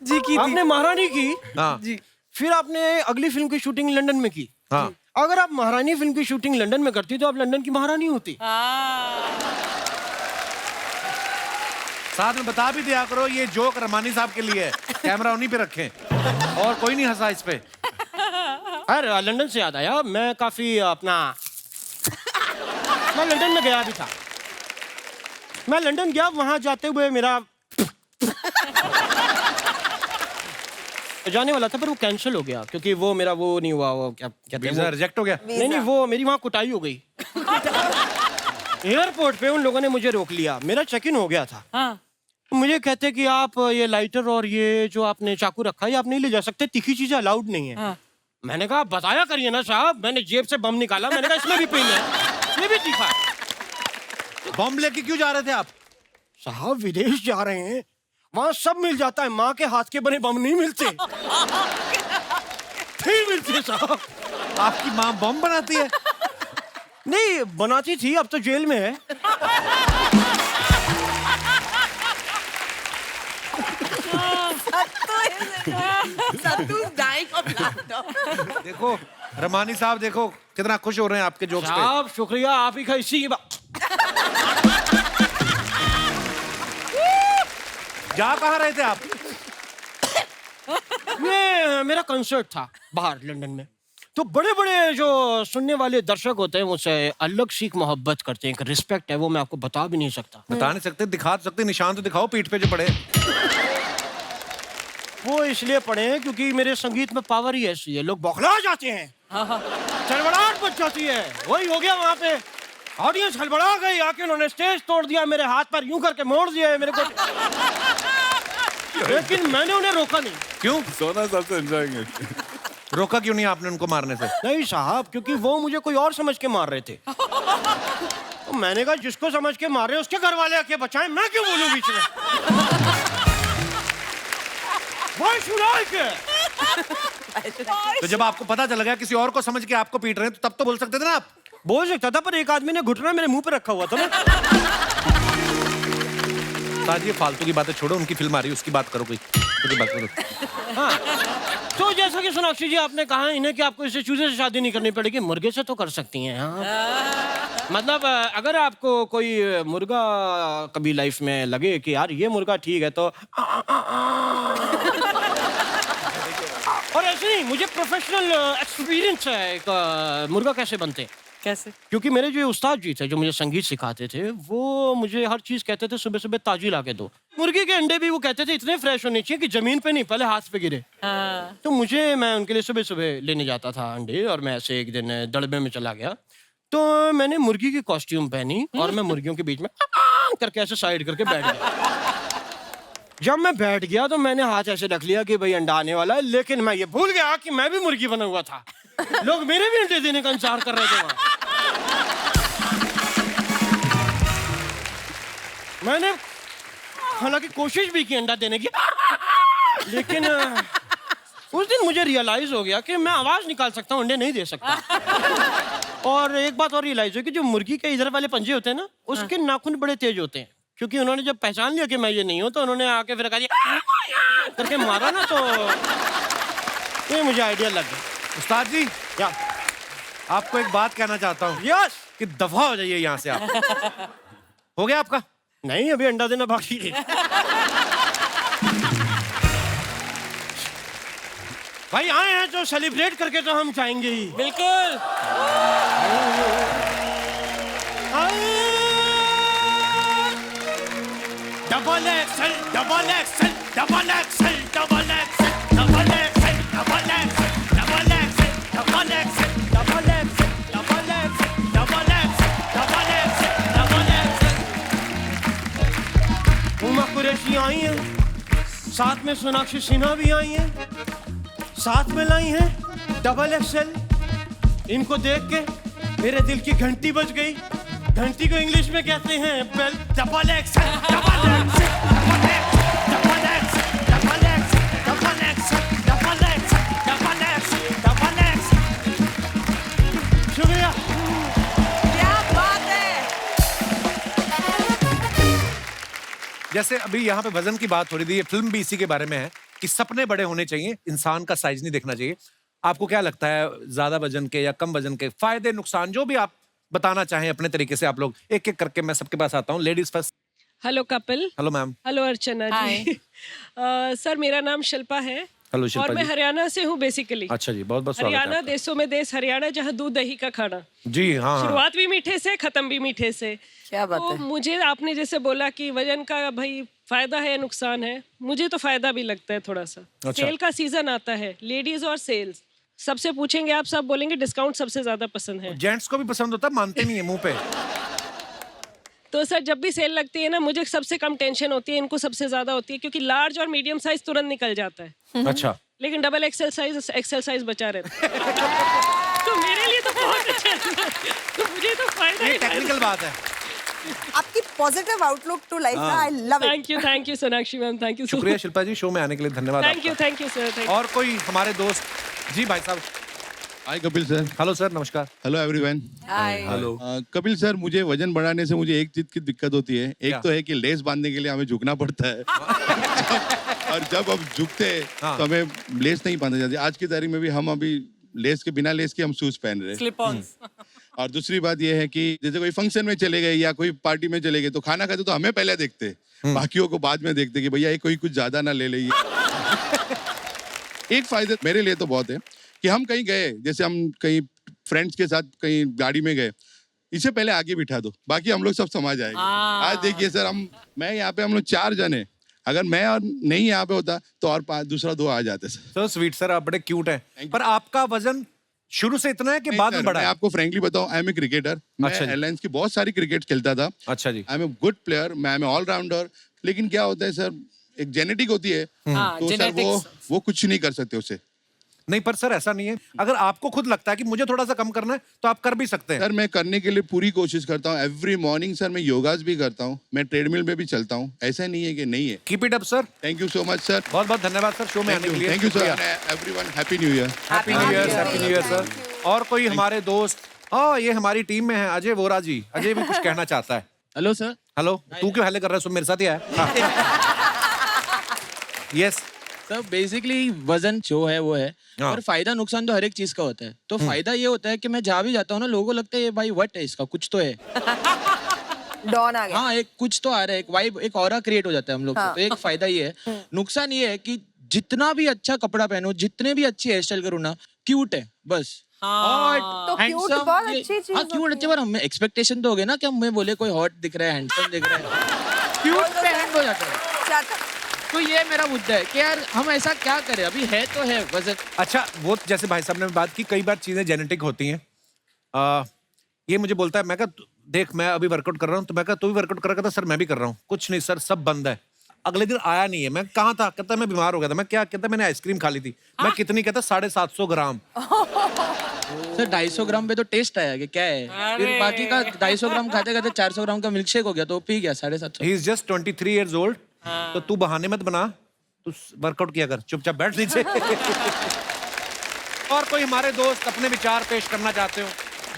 Speaker 2: जी की
Speaker 11: आपने महारानी की,
Speaker 1: हाँ।
Speaker 2: जी
Speaker 11: फिर आपने अगली फिल्म की शूटिंग लंदन में की।
Speaker 1: हाँ।
Speaker 11: अगर आप महारानी फिल्म की शूटिंग लंदन में करती तो आप लंदन की महारानी होती।
Speaker 1: साथ में बता भी दिया करो ये जोक रमानी साहब के लिए है, कैमरा उन्हीं पे रखें और कोई नहीं हंसा इस पे।
Speaker 11: अरे लंदन से याद आया, मैं काफी अपना मैं लंदन में गया भी था। मैं लंदन गया, वहां जाते हुए मेरा जाने वाला था पर वो कैंसिल हो गया, क्योंकि वो मेरा वो नहीं हुआ, वो क्या कहते हैं
Speaker 1: वीजा
Speaker 11: वो-
Speaker 1: रिजेक्ट हो गया।
Speaker 11: नहीं वो मेरी वहां कुटाई हो गई। एयरपोर्ट पे उन लोगों ने मुझे रोक लिया, मेरा चेक इन हो गया था।
Speaker 4: हाँ।
Speaker 11: मुझे कहते कि आप ये लाइटर और ये जो आपने चाकू रखा है आप नहीं ले जा सकते, तीखी चीजें अलाउड नहीं है।
Speaker 4: हाँ।
Speaker 11: मैंने कहा बताया करिए ना साहब, मैंने जेब से बम निकाला, मैंने कहा इसमें भी पिन है, ये भी तीखा है।
Speaker 1: बम लेके क्यों जा रहे थे आप?
Speaker 11: साहब विदेश जा रहे हैं, वहां सब मिल जाता है, माँ के हाथ के बने बम नहीं मिलते। फिर मिलते साहब।
Speaker 1: आपकी माँ बम बनाती है?
Speaker 11: नहीं बनाती थी, अब तो जेल में है।
Speaker 2: Sattu is dying of laughter.
Speaker 1: देखो रमानी साहब, देखो कितना खुश हो रहे हैं आपके जोक्स पे।
Speaker 11: साहब शुक्रिया, आप ही का इसी की बात।
Speaker 1: जा कहाँ रहे थे आप?
Speaker 11: ये मेरा कंसर्ट था बाहर लंदन में, तो बड़े बड़े जो सुनने वाले दर्शक होते हैं मुझसे अलग सी मोहब्बत करते हैं, एक रिस्पेक्ट है, वो मैं आपको बता भी नहीं सकता।
Speaker 1: बता नहीं सकते, दिखा सकते, निशान तो दिखाओ पीठ पे जो पड़े।
Speaker 11: वो इसलिए पढ़े हैं क्योंकि मेरे संगीत में पावर ही ऐसी है, लोग बौखला जाते हैं, चड़बड़ाहट मच जाती है। वही हो गया वहां पे, ऑडियंस हड़बड़ा गई, आके उन्होंने स्टेज तोड़ दिया, मेरे हाथ पर यूं करके मोड़ दिया मेरे को। लेकिन मैंने उन्हें रोका नहीं।
Speaker 1: क्यों
Speaker 6: सोना सबसे एंजॉयिंग इट।
Speaker 1: रोका क्यों नहीं आपने उनको मारने से?
Speaker 11: नहीं साहब, क्योंकि वो मुझे कोई और समझ के मार रहे थे। तो मैंने कहा जिसको समझ के मार रहे उसके घर वाले आके बचाएं, मैं क्यों बोलूं बीच में? Why should I care?
Speaker 1: तो जब आपको पता चल गया किसी और को समझ के आपको पीट रहे हैं, तो तब तो बोल सकते थे ना आप।
Speaker 11: बोल सकता था, पर एक आदमी ने घुटना मेरे मुंह पे रखा हुआ था ना।
Speaker 1: ताज ये फालतू की बातें छोड़ो, उनकी फिल्म आ रही है उसकी बात करो, कोई उसकी बात करो।
Speaker 11: हाँ। तो जैसा कि सोनाक्षी जी आपने कहा इन्हें कि आपको इससे चूजे से शादी नहीं करनी पड़ेगी, मुर्गे से तो कर सकती हैं। हाँ। मतलब अगर आपको कोई मुर्गा कभी लाइफ में लगे कि यार ये मुर्गा ठीक है, तो और ऐसे नहीं, मुझे प्रोफेशनल एक्सपीरियंस है एक मुर्गा कैसे बनते हैं।
Speaker 4: कैसे?
Speaker 11: क्योंकि मेरे जो उस्ताद जी थे जो मुझे संगीत सिखाते थे, वो मुझे हर चीज कहते थे सुबह सुबह ताजी ला के दो। मुर्गी के अंडे भी वो कहते थे इतने फ्रेश होने चाहिए कि जमीन पे नहीं, पहले हाथ पे गिरे।
Speaker 4: हाँ।
Speaker 11: तो मैं उनके लिए सुबह सुबह लेने जाता था अंडे, और मैं ऐसे एक दिन दड़बे में चला गया, तो मैंने मुर्गी की कॉस्ट्यूम पहनी और मैं मुर्गियों के बीच में करके ऐसे साइड करके बैठ गया। जब मैं बैठ गया तो मैंने हाथ ऐसे रख लिया कि भाई अंडा आने वाला है, लेकिन मैं ये भूल गया कि मैं भी मुर्गी बना हुआ था। लोग मेरे भी अंडे देने का इंतजार कर रहे थे वहां। मैंने हालांकि कोशिश भी की अंडा देने की, लेकिन उस दिन मुझे रियलाइज हो गया कि मैं आवाज निकाल सकता हूँ, अंडे नहीं दे सकता। और एक बात और रियलाइज हुई कि जो मुर्गी के इधर वाले पंजे होते हैं ना, उसके नाखून बड़े तेज होते हैं, क्योंकि उन्होंने जब पहचान लिया कि मैं ये नहीं हूं तो उन्होंने आके फिर कहा करके मारा ना, तो ये मुझे आइडिया लग गया।
Speaker 1: उस्ताद जी,
Speaker 11: क्या
Speaker 1: आपको एक बात कहना चाहता हूँ
Speaker 11: यस
Speaker 1: कि दफा हो जाइए यहाँ से आप। हो गया आपका?
Speaker 11: नहीं, अभी अंडा देना बाकी है। भाई आए हैं तो सेलिब्रेट करके तो हम जाएंगे ही।
Speaker 4: बिल्कुल।
Speaker 11: Double XL, double XL, double XL, double XL, double XL, double XL, double XL, double XL, double XL, double XL, double XL, double XL, double XL. Uma Qureshi आई हैं, साथ में सोनाक्षी सिन्हा भी आई हैं, साथ में लाई हैं डबल एक्सेल। इनको देख के मेरे दिल की घंटी बज गई। घंटी को इंग्लिश में कहते हैं bell. Double XL, double XL, double XL, double XL, double XL, double XL, double XL, double XL. शुक्रिया।
Speaker 3: क्या बात है।
Speaker 1: जैसे अभी यहाँ पे वजन की बात हो रही थी, ये फिल्म भी इसी के बारे में है कि सपने बड़े होने चाहिए, इंसान का साइज नहीं देखना चाहिए। आपको क्या लगता है, ज्यादा वजन के या कम वजन के फायदे नुकसान जो भी आप बताना चाहें अपने तरीके से, आप लोग एक एक करके, मैं सबके पास आता हूँ। Ladies first.
Speaker 12: Hello Kapil.
Speaker 1: Hello ma'am.
Speaker 12: Hello Archana ji. Sir मेरा नाम शिल्पा है।
Speaker 1: हेलो शिल्पा
Speaker 12: और मैं
Speaker 1: जी।
Speaker 12: हरियाणा से हूँ बेसिकली।
Speaker 1: अच्छा जी, बहुत बहुत स्वागत है
Speaker 12: हरियाणा
Speaker 1: आपका।
Speaker 12: देशों में देश हरियाणा, जहाँ दूध दही का खाना।
Speaker 1: जी हाँ, हाँ।
Speaker 12: शुरुआत भी मीठे से, खत्म भी मीठे से।
Speaker 2: क्या बात
Speaker 12: तो
Speaker 2: है।
Speaker 12: मुझे आपने जैसे बोला कि वजन का भाई फायदा है या नुकसान है, मुझे तो फायदा भी लगता है थोड़ा सा।
Speaker 1: अच्छा।
Speaker 12: सेल का सीजन आता है, लेडीज और सेल्स सबसे पूछेंगे आप, सब बोलेंगे डिस्काउंट सबसे ज्यादा पसंद है।
Speaker 1: जेंट्स को भी पसंद होता है, मानते नहीं है मुंह पे।
Speaker 12: तो सर जब भी सेल लगती है ना, मुझे सबसे कम टेंशन होती है, इनको सबसे ज्यादा होती है, क्योंकि लार्ज और मीडियम साइज तुरंत निकल जाता है।
Speaker 1: अच्छा।
Speaker 12: लेकिन डबल एक्सेल साइज बचा रहता है। तो मेरे लिए तो बहुत अच्छा है। तो मुझे तो फायदा
Speaker 1: ये
Speaker 12: ही
Speaker 1: टेक्निकल बात है।
Speaker 3: आपकी पॉजिटिव आउटलुक टू लाइफ है, I love it.
Speaker 12: Thank you Sonakshi ma'am, thank you.
Speaker 1: शुक्रिया शिल्पा जी, शो में आने के लिए धन्यवाद।
Speaker 12: Thank you sir.
Speaker 1: और कोई हमारे दोस्त? जी भाई साहब।
Speaker 13: Hi Kapil sir.
Speaker 1: Hello sir, नमस्कार।
Speaker 13: Hello everyone.
Speaker 2: Hi.
Speaker 1: Hello.
Speaker 13: Kapil sir, मुझे वजन बढ़ाने से मुझे एक चीज की दिक्कत होती है। एक
Speaker 1: क्या?
Speaker 13: तो है कि लेस बांधने के लिए हमें झुकना पड़ता है। और जब हम झुकते हैं
Speaker 1: हाँ।
Speaker 13: तो हमें लेस नहीं बांधा जाती। आज की तारीख में भी हम अभी लेस के बिना लेस के हम शूज पहन रहे हैं।
Speaker 4: Slip on.
Speaker 13: और दूसरी बात यह है कि जैसे कोई फंक्शन में चले गए या कोई पार्टी में चले गए तो खाना खाते तो हमें पहले देखते, बाकियों को बाद में देखते कि भैया ये कोई कुछ ज्यादा ना ले ले। एक फायदा मेरे लिए तो बहुत है कि हम कहीं गए, जैसे हम कहीं फ्रेंड्स के साथ कहीं गाड़ी में गए, इसे पहले आगे बिठा दो, बाकी हम लोग सब समझ आएंगे। आज देखिए सर, मैं यहाँ पे हम लोग 4 जने, अगर मैं और नहीं यहाँ पे होता तो और दूसरा 2 आ जाते सर।
Speaker 1: सो स्वीट सर, आप बड़े क्यूट हैं। पर आपका वजन शुरू से इतना है कि बाद में बढ़ा
Speaker 13: मैं
Speaker 1: है?
Speaker 13: आपको फ्रेंकली बताऊं, आई एम ए क्रिकेटर। मैं
Speaker 1: अच्छा जी।
Speaker 13: एयरलाइंस की बहुत सारी क्रिकेट खेलता था।
Speaker 1: अच्छा जी।
Speaker 13: I am a good player, मैं एम ए ऑलराउंडर। लेकिन क्या होता है सर, एक जेनेटिक होती है, तो सर वो कुछ नहीं कर सकते उसे।
Speaker 1: नहीं, पर सर ऐसा नहीं है। अगर आपको खुद लगता है कि मुझे थोड़ा सा कम करना है तो आप कर भी सकते हैं।
Speaker 13: सर मैं करने के लिए पूरी कोशिश करता हूँ। एवरी मॉर्निंग सर मैं योगास भी करता हूँ, मैं ट्रेडमिल पे भी चलता हूँ। ऐसा नहीं है कि नहीं है।
Speaker 1: Keep it up sir.
Speaker 13: Thank you so much sir.
Speaker 1: बहुत बहुत धन्यवाद सर शो में आने के लिए।
Speaker 13: Thank you sir. Everyone happy new year.
Speaker 1: Happy new year, happy new year sir. और कोई हमारे दोस्त? हाँ, ये हमारी टीम में है अजय वोरा जी। अजय भी कुछ कहना चाहता है।
Speaker 14: Hello sir.
Speaker 1: हेलो। तू क्यों हेले कर रहा है? मेरे साथ ही आया। यस
Speaker 14: सर, बेसिकली वजन जो है वो है,
Speaker 1: हाँ।
Speaker 14: और फायदा नुकसान तो हर एक चीज का होता है। तो फायदा ये होता है कि मैं जहाँ भी जाता हूँ ना, लोगों को लगता है ये भाई वट है, इसका कुछ तो है।
Speaker 3: डॉन आ गया।
Speaker 14: हाँ, एक कुछ तो आ रहा है, एक वाइब, एक ऑरा क्रिएट हो जाता है हम लोग को। तो एक फायदा ये है। नुकसान ये है कि जितना भी अच्छा कपड़ा पहनो, जितने भी अच्छी हेयर स्टाइल करो ना, क्यूट है बस।
Speaker 3: तो क्यूट बहुत अच्छी चीज।
Speaker 14: हाँ क्यूट अच्छे, पर हमें एक्सपेक्टेशन तो हो गया ना कि हमें बोले कोई हॉट दिख रहा है, हैंडसम दिख रहा है, क्यूट पे एंड हो जाता है। तो ये मेरा मुद्दा है कि यार हम ऐसा क्या करें, अभी है तो है वजन।
Speaker 1: अच्छा, वो जैसे भाई साहब ने बात की, कई बार चीजें जेनेटिक होती हैं। ये मुझे बोलता है, मैं कहा देख मैं अभी वर्कआउट कर रहा हूँ, तो मैं कहा तू भी वर्कआउट कर रहा था? सर मैं भी कर रहा हूँ। कुछ नहीं सर, सब बंद है। अगले दिन आया नहीं है। मैं कहाँ था? कहता मैं बीमार हो गया था। मैं क्या? कहता मैंने आइसक्रीम खा ली थी। मैं कितनी? कहता 750 ग्राम।
Speaker 14: सर 250 ग्राम पे तो टेस्ट आया कि क्या है, फिर बाकी का 250 ग्राम खाते खाते 400 ग्राम का मिल्क शेक हो गया तो पी गया 750।
Speaker 1: He is just 23 years old। तो तू बहाने मत बना, तू वर्कआउट किया कर, चुपचाप बैठ नीचे। और कोई हमारे दोस्त अपने विचार पेश करना चाहते हो?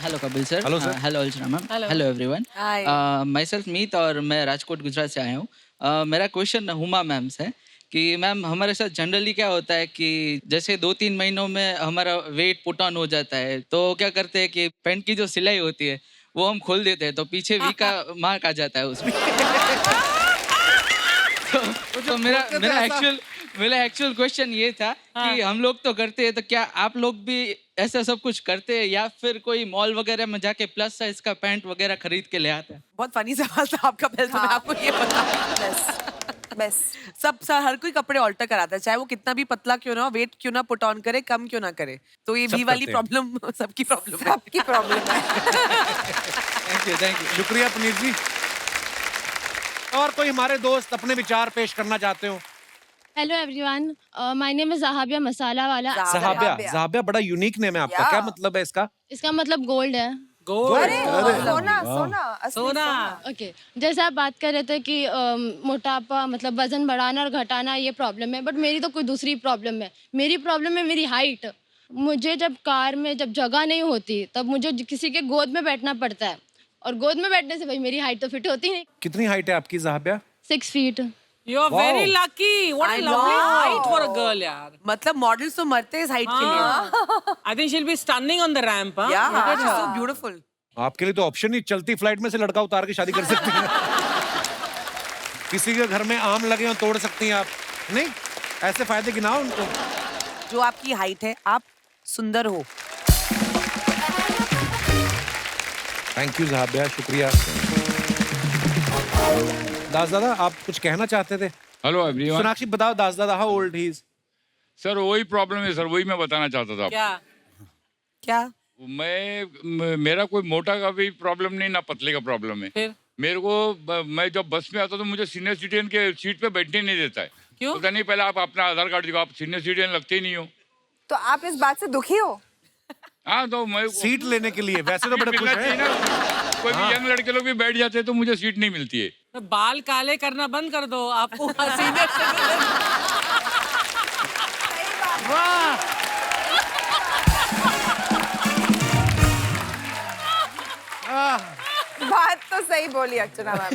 Speaker 15: Hello Kapil sir.
Speaker 1: Hello sir.
Speaker 15: Hello Archana ma'am.
Speaker 2: Hello.
Speaker 15: Hello everyone.
Speaker 2: Hi.
Speaker 15: Myself Meet और मैं राजकोट गुजरात से आया हूँ। मेरा क्वेश्चन हुमा मैम से है कि मैम हमारे साथ जनरली क्या होता है कि जैसे 2-3 महीनों में हमारा वेट पुट ऑन हो जाता है, तो क्या करते हैं कि पैंट की जो सिलाई होती है वो हम खोल देते हैं, तो पीछे वी का मार्क आ जाता है उसमें। तो मेरा एक्चुअल क्वेश्चन ये था कि हम लोग तो करते हैं, तो क्या आप लोग भी ऐसा सब कुछ करते हैं या फिर कोई मॉल वगैरह में जाके प्लस साइज का पैंट वगैरह खरीद के ले आते हैं?
Speaker 2: बहुत फनी सवाल था आपका। पहले तो मैं आपको ये बता,
Speaker 3: बस
Speaker 2: सब हर कोई कपड़े ऑल्टर कराता है, चाहे वो कितना भी पतला क्यों ना हो, वेट क्यों ना पुट ऑन करे, कम क्यों ना करे। तो ये वी वाली प्रॉब्लम सबकी प्रॉब्लम है।
Speaker 3: सबकी प्रॉब्लम है।
Speaker 15: Thank you.
Speaker 1: शुक्रिया पुनीत जी। और कोई हमारे दोस्त अपने विचार पेश करना चाहते हो?
Speaker 16: Hello everyone, my name is Jahabiya Masalawala.
Speaker 1: Jahabiya. जहाबिया बड़ा यूनिक नेम है आपका। क्या मतलब है इसका?
Speaker 16: इसका मतलब गोल्ड है।
Speaker 3: अरे सोना सोना असली सोना।
Speaker 16: ओके, जैसे आप बात कर रहे थे कि मोटापा मतलब वजन बढ़ाना और घटाना ये प्रॉब्लम है, बट मेरी तो कोई दूसरी प्रॉब्लम है। मेरी प्रॉब्लम है मेरी हाइट। मुझे जब कार में जब जगह नहीं होती तब मुझे किसी के गोद में बैठना पड़ता है, और गोद में बैठने से भाई मेरी हाइट तो फिट होती नहीं।
Speaker 1: कितनी हाइट है आपकी जहाबिया?
Speaker 16: 6 feet।
Speaker 4: You are very lucky. What a lovely height for a girl, यार।
Speaker 2: मतलब मॉडल्स तो मरते हैं इस हाइट के लिए।
Speaker 4: I think she'll be stunning on the ramp, huh?
Speaker 2: Yeah, she's so beautiful.
Speaker 1: आपके लिए तो ऑप्शन ही, चलती फ्लाइट में से लड़का उतार के शादी कर सकती हैं। किसी के घर में आम लगे हो तोड़ सकती हैं आप। नहीं, ऐसे फायदे गिनाओ उनको।
Speaker 2: जो आपकी हाइट है, आप सुंदर हो।
Speaker 1: थैंक यू जहाबिया, शुक्रिया। दास दादा, आप कुछ कहना चाहते थे?
Speaker 17: Hello everyone.
Speaker 1: सोनाक्षी बताओ दास दादा, how old he is?
Speaker 17: Sir वही प्रॉब्लम है सर, वही मैं बताना चाहता था।
Speaker 2: क्या?
Speaker 17: मेरा कोई मोटा का भी प्रॉब्लम नहीं, ना पतले का प्रॉब्लम है।
Speaker 4: फिर?
Speaker 17: मेरे को मैं जब बस में आता तो मुझे सीनियर सिटीजन के सीट पे बैठने नहीं देता है।
Speaker 4: क्यों?
Speaker 17: पता नहीं, पहले आप अपना आधार कार्ड दिखाओ, आप सीनियर सिटीजन लगते ही नहीं हो।
Speaker 3: तो आप इस बात से दुखी हो?
Speaker 17: हाँ, तो मैं
Speaker 1: सीट लेने के लिए वैसे तो बड़े खुश हैं।
Speaker 17: कोई भी यंग लड़के लोग भी बैठ जाते हैं तो मुझे सीट नहीं मिलती है।
Speaker 4: तो बाल काले करना बंद कर दो, आपको सीनियर सिटीजन।
Speaker 2: वाह,
Speaker 3: बात तो सही बोली अर्चना मैम।